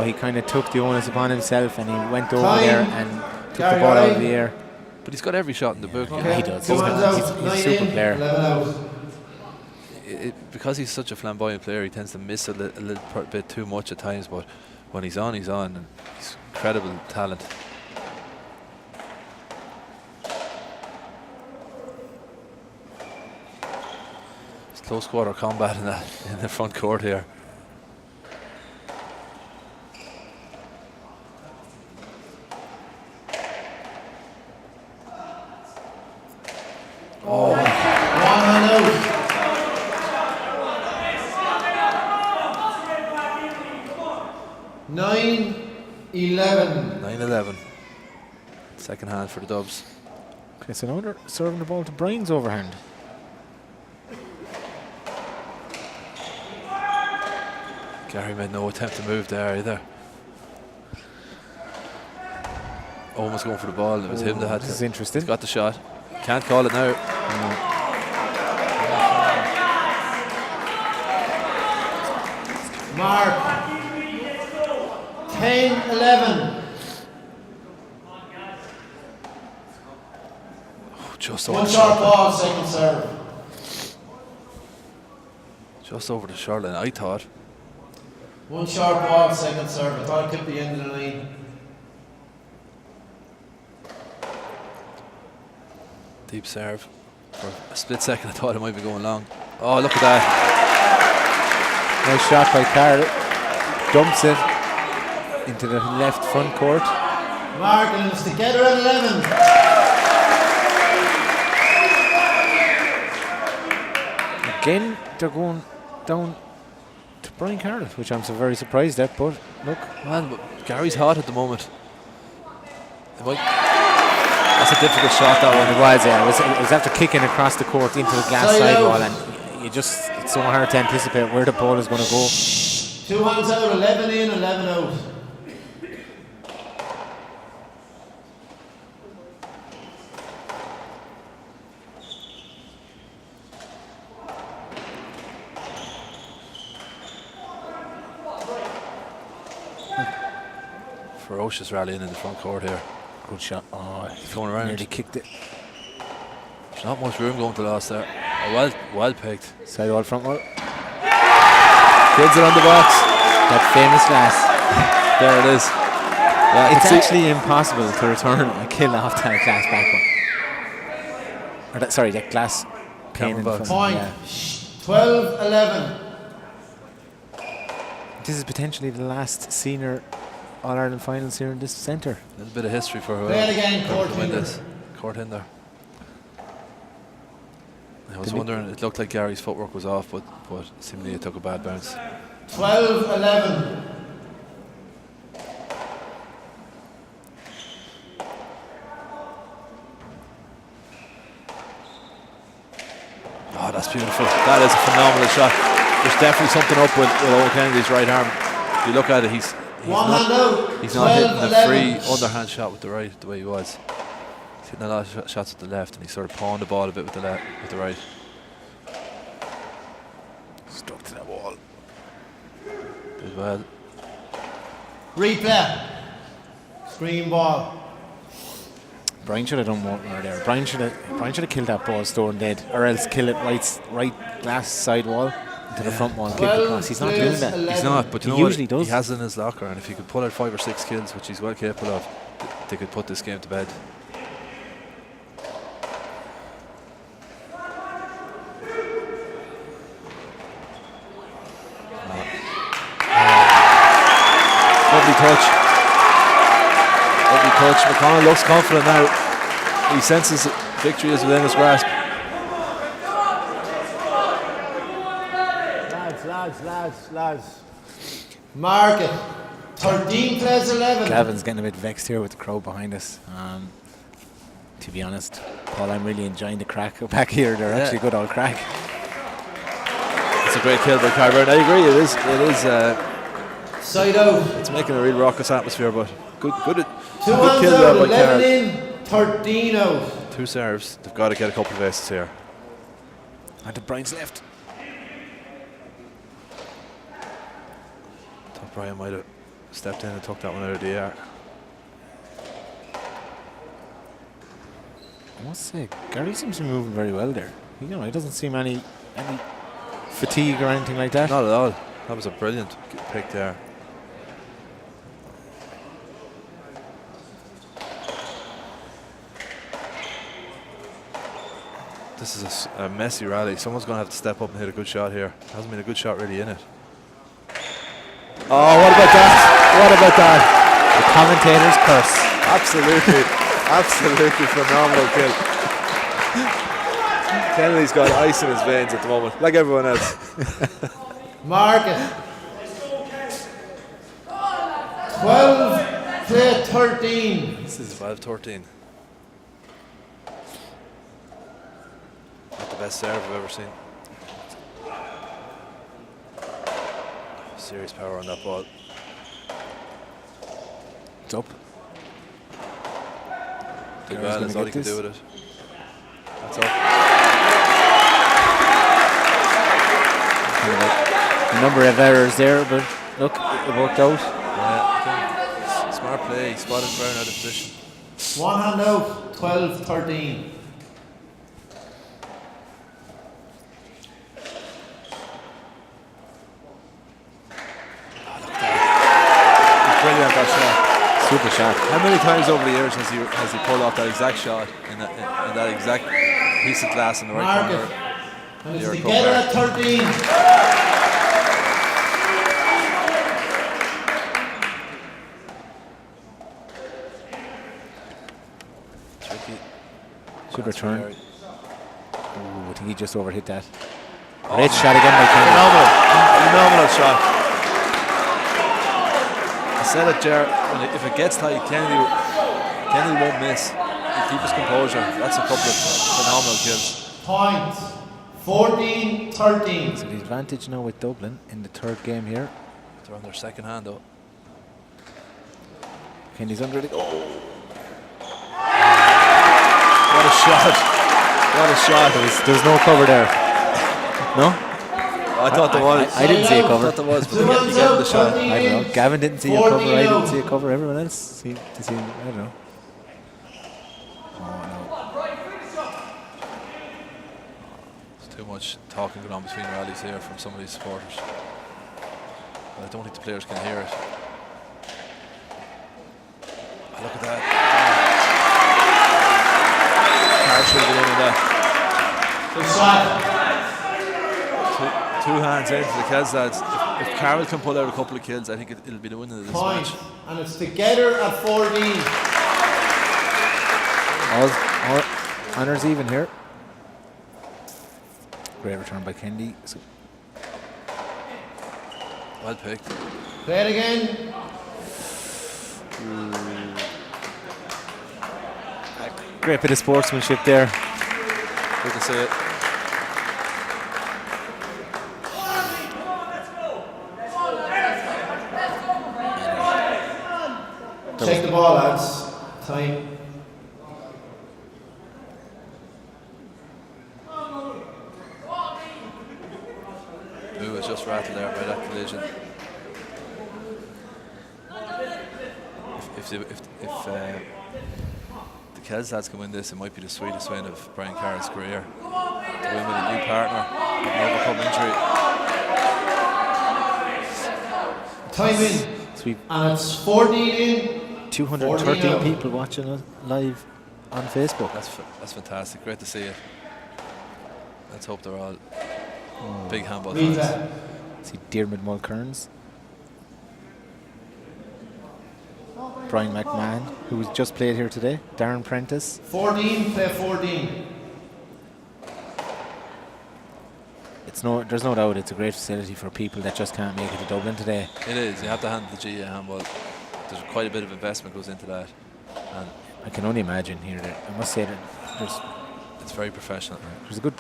he kind of took the onus upon himself, and he went over Time. there and took the ball out of the air. But he's got every shot in the book. Yeah, he does. Two hands out. He's a 9 super in, player. 11 out. Because he's such a flamboyant player, he tends to miss a little bit too much at times. But when he's on, he's on. And he's incredible talent. It's close quarter combat in the front court here. One hand out. 9-11. 9-11. Second hand for the Dubs. Okay, so now they're serving the ball to Browne's overhand. Gary made no attempt to move there either. Almost going for the ball. It was him that had This is to. interesting. He's got the shot. Can't call it now. Mark. 10-11. Just over One the short shot. ball, second serve. Just over the short line, I thought. One short ball, second serve. I thought it could be end of the line. Deep serve. For a split second, I thought it might be going long. Oh, look at that. Nice shot by Carroll. Dumps it into the left front court. Mark and it's together at 11. Again, they're going down to Brian Carroll, which I'm so very surprised at. But look, Man, but Gary's hot at the moment. That's a difficult shot, that one. it was, yeah. It was after kicking across the court into the glass Side sidewall, out. and it's so hard to anticipate where the ball is going to go. 2 hands out, 11 in, 11 out. Ferocious rallying in the front court here. Good shot. Oh, He's going around. nearly kicked it. There's not much room going to last there. Oh, well picked. Sidewall front wall. Kids are on the box. That famous glass. There it is. Yeah, I It's can see- actually impossible to return a kill off that glass back one. Or that glass pane in the Camera front. Point. Yeah. 12-11. This is potentially the last senior All-Ireland finals here in this centre. A little bit of history for Play it again, whoever court win hinder. this. Court hinder. I was Did he- wondering, it looked like Gary's footwork was off, but seemingly it took a bad bounce. 12-11. Oh, that's beautiful. That is a phenomenal shot. There's definitely something up with Eoin Kennedy's right arm. If you look at it, he's One hand out. not hitting the 12-11. free underhand shot with the right the way he was. He's hitting a lot of shots with the left, and he sort of pawned the ball a bit with the with the right. Stuck to that wall. Did well. Replay. Screen ball. Brian should have done more there. Brian should have killed that ball stone dead, or else kill it right glass side wall into the front wall and kick it across. He's not doing that. He's not, but you He know usually what? does. He has it in his locker, and if he could pull out 5 or 6 kills, which he's well capable of, they could put this game to bed. Lovely touch. Lovely touch. McConnell looks confident now. He senses victory is within his grasp. Lads. Mark it. 13 plays 11. Gavin's getting a bit vexed here with the crowd behind us. To be honest, Paul, I'm really enjoying the crack back here. They're actually good old crack. That's a great kill by Carroll. I agree. It is. Side out. It's making a real raucous atmosphere, but good 2 good hands kill out, there by 11 Carroll. in, 13 out. 2 serves. They've got to get a couple of aces here. And to Brian's left. Thought Brian might have stepped in and took that one out of the air. I must say, Gary seems to be moving very well there. He doesn't seem any fatigue or anything like that. Not at all. That was a brilliant pick there. This is a messy rally. Someone's going to have to step up and hit a good shot here. Hasn't been a good shot really in it. Oh, what about that? What about that? The commentator's curse. Absolutely phenomenal kill. Kennedy's got ice in his veins at the moment, like everyone else. Mark it. 12 to 13. This is 12-13. Not the best serve I've ever seen. Serious power on that ball. It's up. Too Carroll's bad, that's gonna all get he can this. do with it. That's all. A number of errors there, but look, it worked out. Yeah, smart play. He spotted Browne out of position. 1 hand out, 12 13. Brilliant that shot. Super shot. How many times over the years has he pulled off that exact shot in that exact piece of glass in the right Mark corner? it. And it's Here it together at comes 13. Tricky. Good return. Ooh, I think he just overhit that. Oh. Great shot again by Kenny. Phenomenal shot. I said it, Ger. If it gets tight, Kennedy won't miss. He'll keep his composure. That's a couple of phenomenal kills. Point. 14-13. So the advantage now with Dublin in the third game here. They're on their second hand though. Kenny's under it. Oh, What a shot! What a shot! there's no cover there. No? I thought there was. I didn't see a I cover. thought there was, but you get the shot. I don't know. Gavin didn't see a cover. I didn't see a cover. Everyone else seemed to see. I don't know. Oh There's too much talking going on between rallies here from some of these supporters. I don't think the players can hear it. Oh, look at that. Carroll should have been in on that. Good shot. Two hands into the Kells lads. If Carroll can pull out a couple of kills, I think it'll be the winner of this Point. match. And it's together at 14. All honours even here. Great return by Kendi. So Well picked. Play it again. great bit of sportsmanship there. Good to see it. Check the ball, lads. Time. Who was just rattled there by that collision. If the Kells lads can win this, it might be the sweetest win of Brian Carroll's career. To win with a new partner, with an overcome injury. Time in. Sweet. And it's 14 in. 213 14 people watching us live on Facebook. That's fantastic. Great to see it. Let's hope they're all big handball Meath. fans. See Diarmuid Mulcairns, Brian McMahon, who was just played here today, Darren Prentice. 14, play 14. There's no doubt it's a great facility for people that just can't make it to Dublin today. It is. You have to hand the GA handball. There's quite a bit of investment goes into that, and I can only imagine here that I must say that it's very professional. there's a good.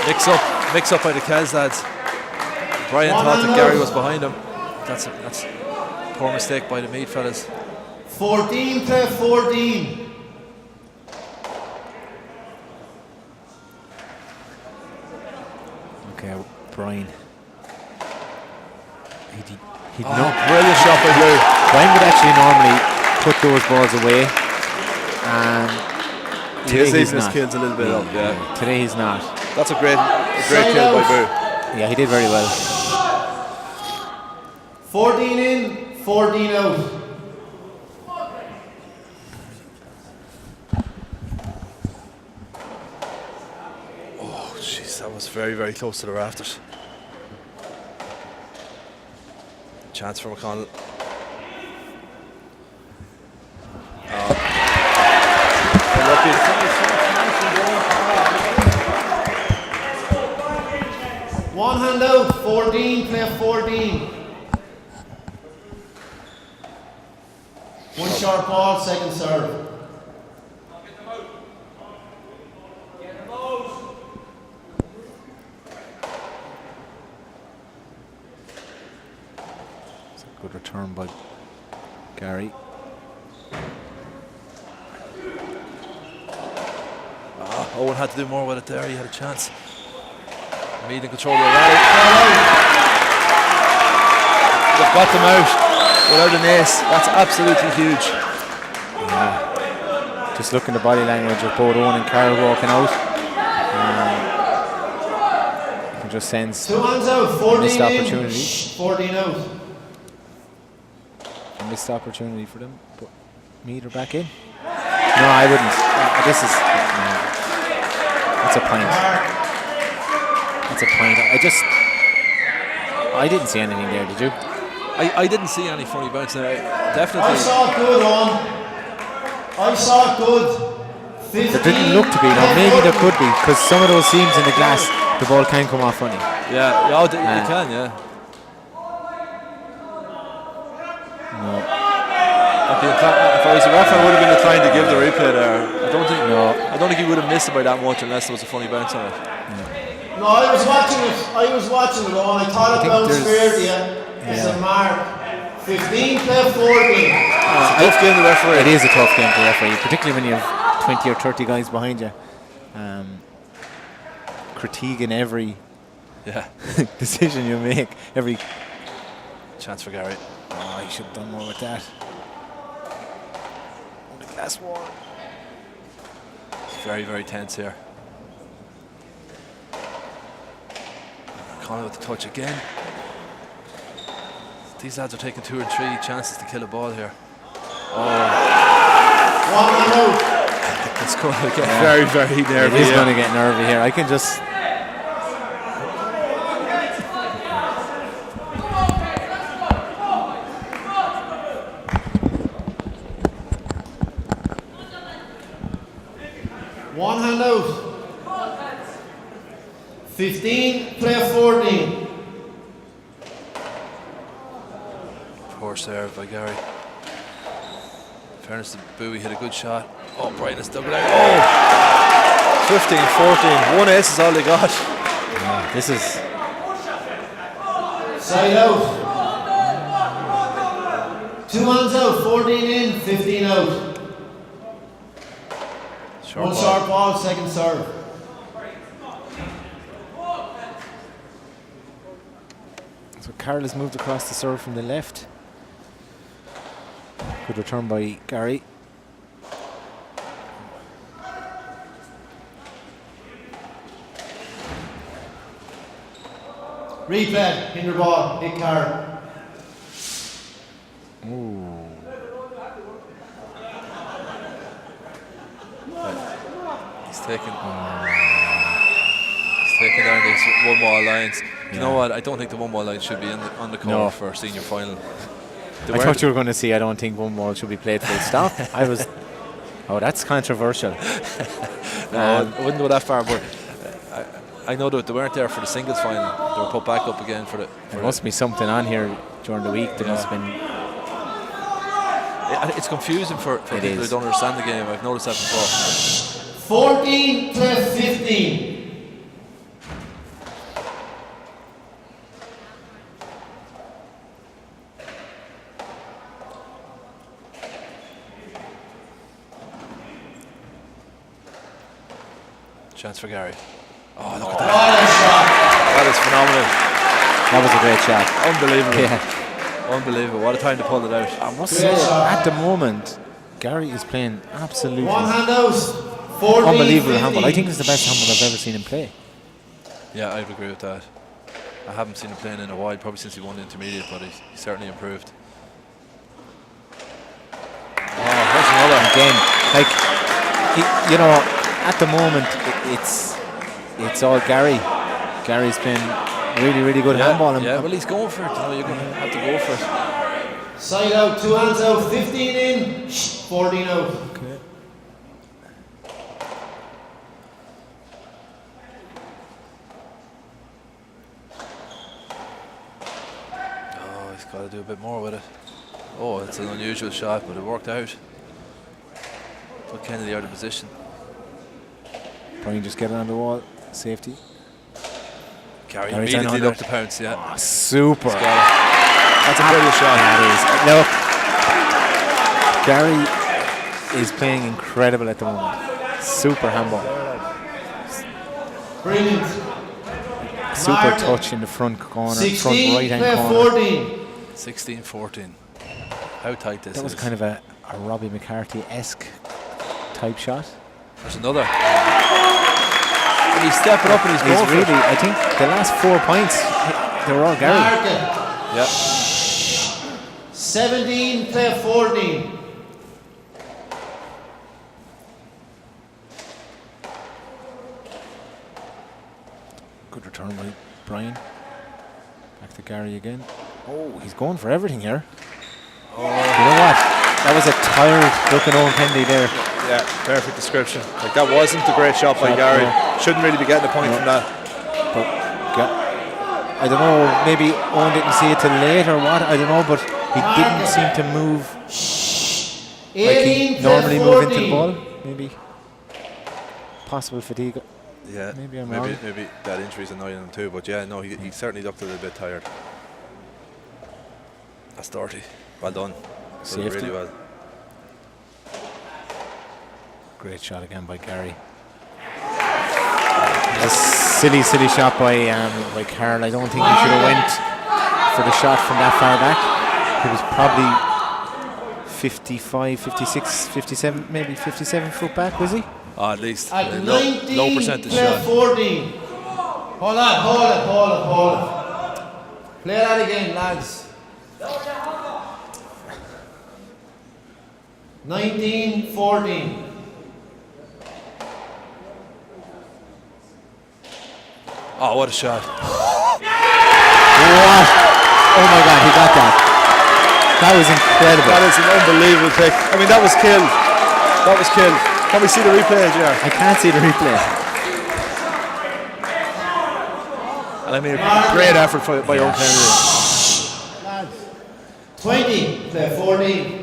Mix up by the Kells lads. Brian thought that Gary was behind him. That's a poor mistake by the Meath fellas. 14-14. Okay, Browne. He'd Brilliant shot by Blue. Browne would actually normally put those balls away. Today he's his not. kills a little bit up, yeah. Today he's not. That's a great kill by Boo. Yeah, he did very well. 14 in, 14 out. Oh, jeez, that was very, very close to the rafters. Chance for McConnell. One hand out, 14, play 14. One short ball, second serve. It's a good return by Gary. Owen had to do more with it there. He had a chance. Meath in control of the rally. They've got them out without an ace. That's absolutely huge. Yeah. Just looking at the body language of both Eoin and Carroll walking out. You can just sense 2 hands out, 14 missed in, opportunity. 14 out. A missed opportunity for them. But Meath are back in. No, I wouldn't. This is that's a point. That's a point. I didn't see anything there, did you? I didn't see any funny bounce there. Definitely. I saw it good on. I saw it good. 15. There didn't look to be. Now maybe there could be, because some of those seams in the glass, the ball can come off funny. Yeah, you can, yeah. No. If I was a ref, I would have been inclined to give the replay there. I don't think he would have missed it by that much unless there was a funny bounce on it. No, I was watching it on. I thought it bounced fair to you. It's a mark. 15 play 14. It's a tough game to referee. It is a tough game to referee, particularly when you have 20 or 30 guys behind you. Critiquing every decision you make. Every chance for Gary. Oh, he should have done more with that. The glass wall. It's very, very tense here. McConnell with the touch again. These lads are taking 2 or 3 chances to kill a ball here. It's going to get very, very nervy. It is going to get nervy here. I can just... One hand out. 15 play 14. Poor serve by Gary. In fairness to Bowie, hit a good shot. Oh, Brian has dug it out. Oh! 15-14. 1 ace is all they got. Yeah, this is... Side out. 2 hands out. 14 in, 15 out. One short ball, second serve. So Carroll has moved across the serve from the left. Good return by Gary. Replay, hinder ball, hit Carroll. Ooh. He's taking down these 1 ball lines. You know what? I don't think the 1 ball line should be on the court for senior final. I thought you were going to say I don't think 1 ball should be played full stop. I was... Oh, that's controversial. No, I wouldn't go that far, but I know that they weren't there for the singles final. They were put back up again for the... There must be something on here during the week. There must have been... It's confusing for people who don't understand the game. I've noticed that before. 14 play 15. Chance for Gary. Oh, look at What that. a shot! That is phenomenal. That was a great shot. Unbelievable. Yeah. Unbelievable. What a time to pull it out. I must Great say, shot. at the moment, Gary is playing absolutely One hand out. 14, unbelievable 50. handball. I think it's the best handball I've ever seen him play. Yeah, I'd agree with that. I haven't seen him playing in a while, probably since he won the intermediate, but he's certainly improved. Oh, there's another. Again, like, you know, at the moment, it's all Gary. Gary's playing really, really good handball. Yeah, well, he's going for it. You know, you're going to have to go for it. Side out, 2 hands out, 15 in, 14 out. Okay. Oh, he's got to do a bit more with it. Oh, it's an unusual shot, but it worked out. Put Kennedy out of position. Browne just get it on the wall. Safety. Gary Gary's immediately in on looked to pounce, yeah. Oh, super. He's got it. That's a brilliant shot. That is. Look, Gary is playing incredible at the moment. Super handball. Brilliant. Super Martin. touch in the front corner, 16, front right hand play corner. 14. 16-14. How tight this That was is. kind of a Robbie McCarthy-esque type shot. There's another. And he's stepping up and he's He's going for it. really, I think the last 4 points, they were all Gary. Martin. Yeah. 17, play 14. Good return by Browne. Back to Gary again. Oh, he's going for everything here. Oh. You know what? That was a tired looking Eoin Kennedy there. Yeah, perfect description. Like, that wasn't a great shot by Shot, Gary. no. Shouldn't really be getting a point No. from that. But I don't know, maybe Eoin didn't see it till late or what, I don't know, but he didn't seem to move like 18, he normally play move into the 14. ball. Maybe possible fatigue. Yeah, Maybe I'm wrong. maybe that injury's annoying him too. But yeah, no, he certainly looked a little bit tired. That's dirty. Well done. Done Safety. really well. Great shot again by Gary. A silly shot by Carroll. I don't think he should have went for the shot from that far back. He was probably 55, 56, 57, maybe 57 foot back, was he? Oh, at least. At Low 19, percentage play shot. 14. Hold it. Play that again, lads. 19, 14. Oh, what a shot. What? Oh my God, he got that. That was incredible. That is an unbelievable pick. I mean, that was killed. That was killed. Can we see the replay, JR? I can't see the replay. And I mean, great effort by Eoin Kennedy. Lads. 20, play 14.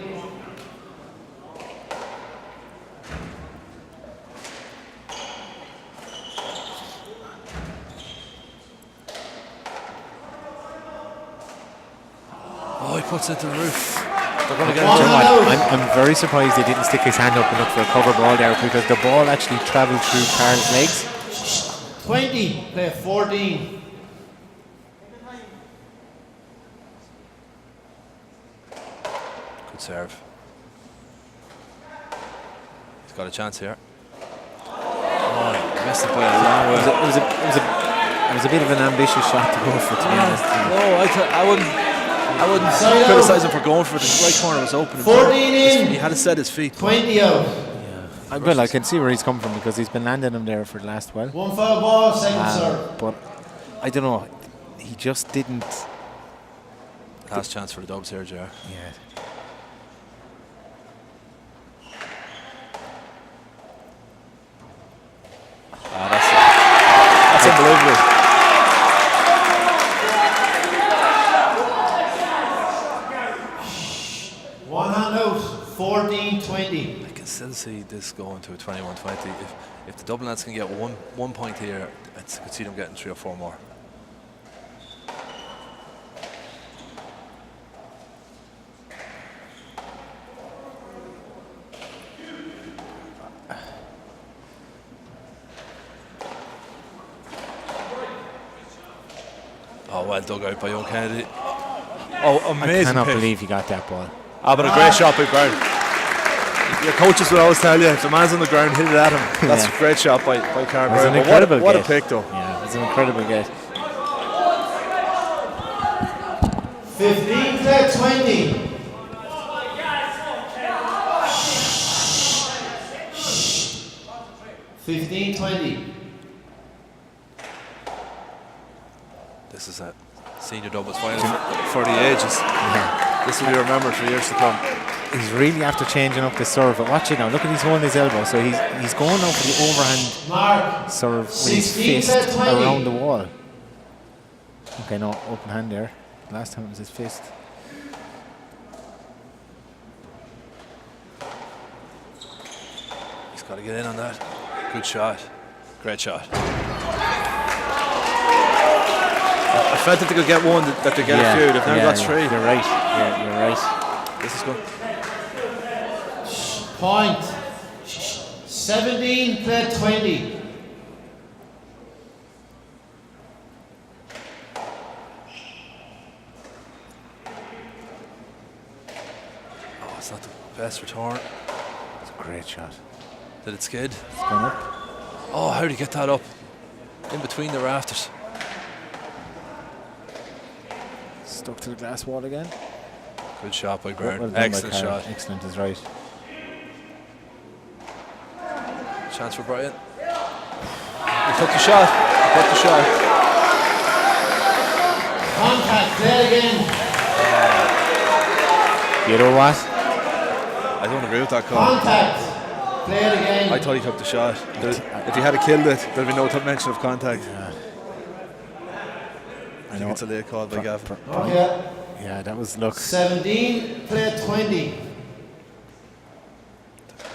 Oh, he puts it to the roof. They're going to get One it. hand out. I'm very surprised he didn't stick his hand up and look for a cover ball there, because the ball actually travelled through Carl's legs. 20, play 14. Good serve. He's got a chance here. Oh, he missed it by a long way. It was a bit of an ambitious shot to go for, to be honest. No, I wouldn't Side criticise out. him for going for it. The right corner was open. 14 in. He had to set his feet. 20 out. Well, I can see where he's coming from, because he's been landing them there for the last while. One foul ball, second serve. But I don't know, he just didn't. Last chance for the Dubs here, JR. Yeah. That's unbelievable. One hand out, 14, 20. I can still see this going to a 21-20. If the Dublin lads can get one point here, I could see them getting 3 or 4 more. Oh, well dug out by Eoin Kennedy. Oh, amazing I cannot pick. believe he got that ball. Ah, but a great shot by Browne. Your coaches will always tell you if the man's on the ground, hit it at him. That's a great shot by Carroll. It was an incredible What a get. pick, though. Yeah, it was an incredible get. 15-20. 15-20. This is a senior doubles final for the ages. Yeah. This will be remembered for years to come. He's really after changing up the serve. But watch it now. Look at he's holding his elbow. So he's going out for the overhand Mark. serve with his 16 fist to 20. around the wall. Okay, no, open hand there. Last time it was his fist. He's got to get in on that. Good shot. Great shot. I felt that they could get one, that they get a few. They've now got three. You're right. Yeah, you're right. This is good. Point. 17-20. Oh, it's not the best return. It's a great shot. Did it skid? It's gone up. Oh, how did he get that up? In between the rafters. Stuck to the glass wall again. Good shot by Well Browne. done by Excellent Carroll. shot. Excellent is right. Chance for Brian. He took the shot. Contact. Play again. You know what? I don't agree with that call. Contact. Play it again. I thought he took the shot. If he had killed it, there'd be no mention of contact. I think it's a late call by Gavin. Okay. Yeah, that was luck. 17-20.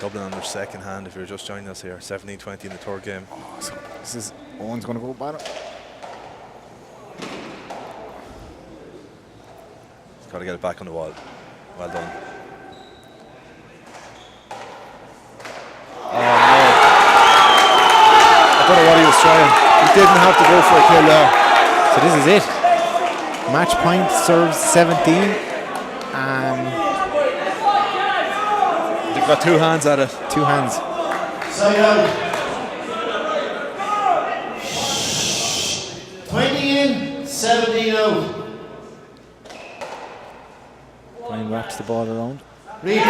Dublin on their second hand, if you're just joining us here. 17-20 in the third game. So this is Owen's going to go bottom. He's got to get it back on the wall. Well done. Oh no. I don't know what he was trying. He didn't have to go for a kill there. So this is it. Match point serves 17. They've got two hands at it. Two hands. Side out. 20 in, 17 out. Brian wraps the ball around. Replay.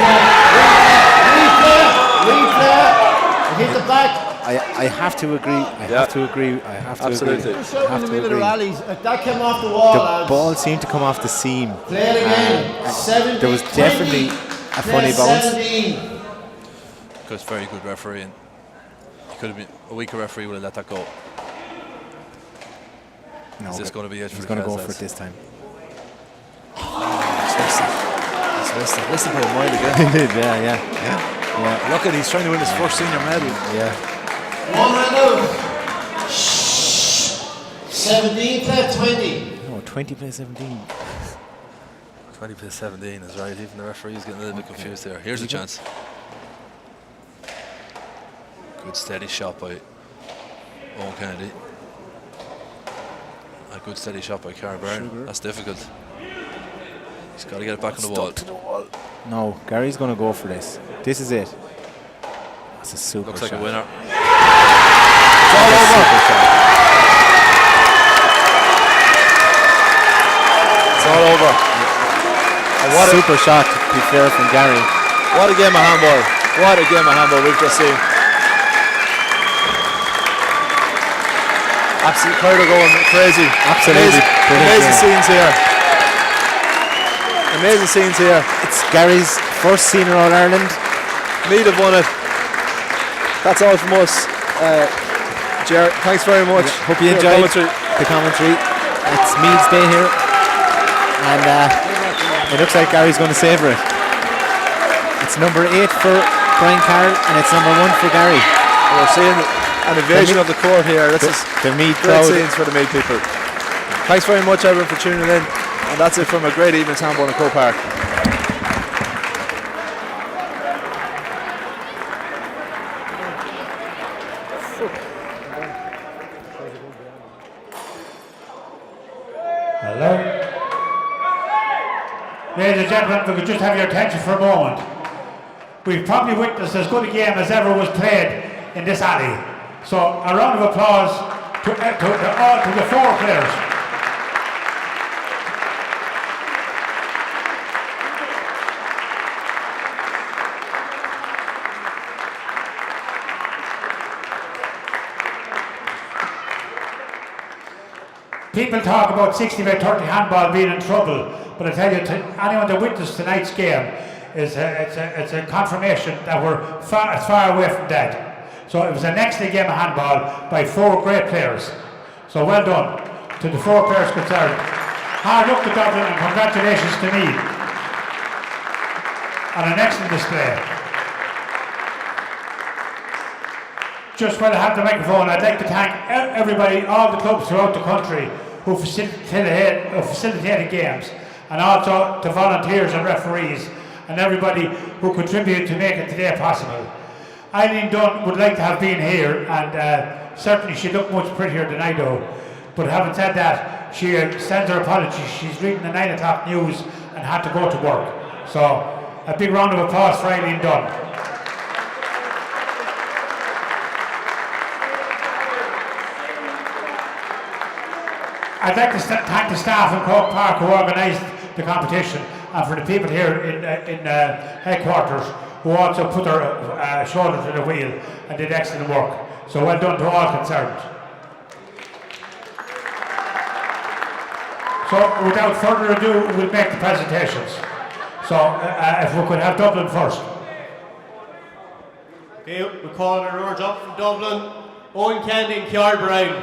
Hit the back. I have to agree. I have to agree. Absolutely. Just I out have in the to middle of agree. rallies. That came off the wall, The lads. ball seemed to come off the seam. Play it again. 17, There was definitely 20. a funny bounce. 17. Because very good refereeing. He could have been a weaker referee, would have let that go. No, Is this but going to be it for he's the going to go Kells, for it lads? this time. Listen by a mile again. yeah. Look at he's trying to win his first senior medal. Yeah. 1 hand out. 17-20. No, 20 plays 17. 20 plays 17 is right. Even the referee's getting a little bit confused there. Here's a chance. Good steady shot by Eoin Kennedy. A good steady shot by Carroll Browne. That's difficult. He's got to get it back on the wall. No, Gary's going to go for this. This is it. That's a super Looks shot. like a winner. It's all over. It's all over. And what a Super shot, to be fair, from Gary. What a game of handball. What a game of handball we've just seen. Absolute crowd are going crazy. Absolutely. Amazing scenes here. Amazing scenes here. It's Gary's first senior All-Ireland. Meath have won it. That's all from us. Ger, thanks very much. Hope you enjoyed the commentary. It's Meath's day here. And it looks like Gary's going to savour it. It's number 8 for Brian Carroll and it's number 1 for Gary. We're seeing an invasion of the court here. This is The Meath great crowd. scenes for the Meath people. Thanks very much everyone for tuning in. And that's it from a great evening's handball in Croke Park. gentlemen, if we could just have your attention for a moment. We've probably witnessed as good a game as ever was played in this alley. So a round of applause to the 4 players. People talk about 60-30 handball being in trouble, but I tell you, anyone that witnessed tonight's game, it's a confirmation that we're far away from that. So it was an excellent game of handball by 4 great players. So well done to the 4 players concerned. Hard luck to Dublin and congratulations to Meath on an excellent display. Just while I have the microphone, I'd like to thank everybody, all the clubs throughout the country who facilitated games, and also the volunteers and referees and everybody who contributed to making today possible. Eileen Dunn would like to have been here, and certainly she looked much prettier than I do. But having said that, she sends her apologies. She's reading the 9 o'clock news and had to go to work. So a big round of applause for Eileen Dunn. I'd like to thank the staff in Croke Park who organised the competition, and for the people here in headquarters who also put their shoulder to the wheel and did excellent work. So well done to all concerned. So without further ado, we'll make the presentations. So if we could have Dublin first. Okay, we're calling our urge up from Dublin, Eoin Kennedy and Browne.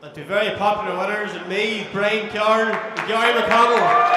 And two very popular winners in Meath, Carroll and McConnell.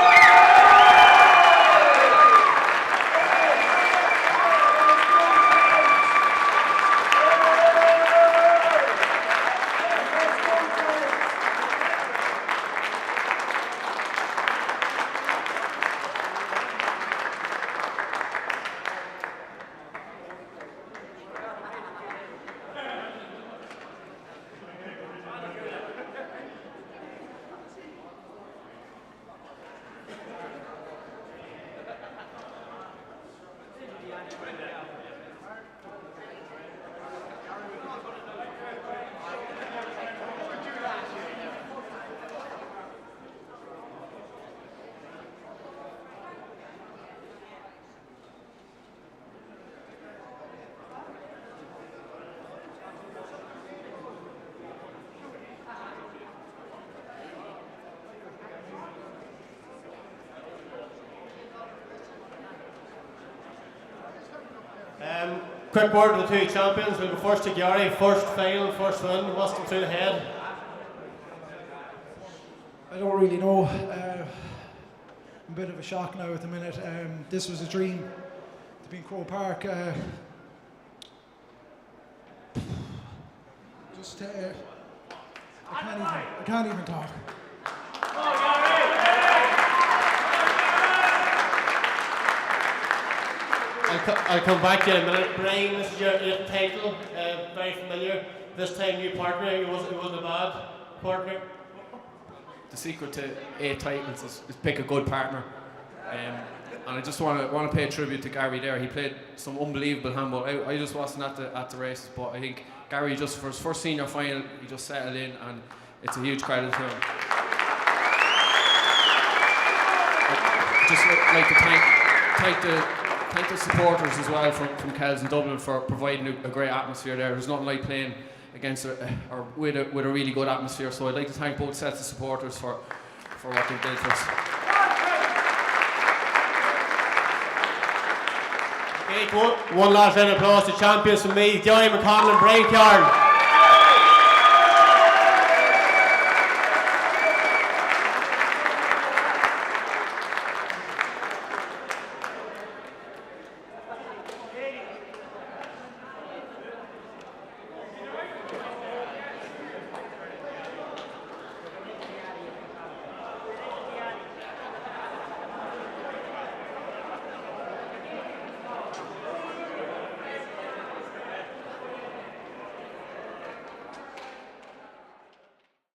Quick word to the 2 champions. We'll go first to Gary, first final, first win. What's them through the head? I don't really know. I'm a bit of a shock now at the minute. This was a dream to be in Croke Park. I can't even talk. I'll come back to you in a minute. Browne, this is your 8th title, very familiar. This time new partner, it wasn't a bad partner. The secret to 8 titles is pick a good partner. And I just want to pay tribute to Gary there. He played some unbelievable handball. I just wasn't at the races, but I think Gary, just for his first senior final, he just settled in, and it's a huge credit to him. I'd just like to thank the supporters as well from Kells and Dublin for providing a great atmosphere there. There's nothing like playing against or with a really good atmosphere. So I'd like to thank both sets of supporters for what they've done for us. Okay, one last round of applause to champions from Meath, Eoin, McConnell and Browne.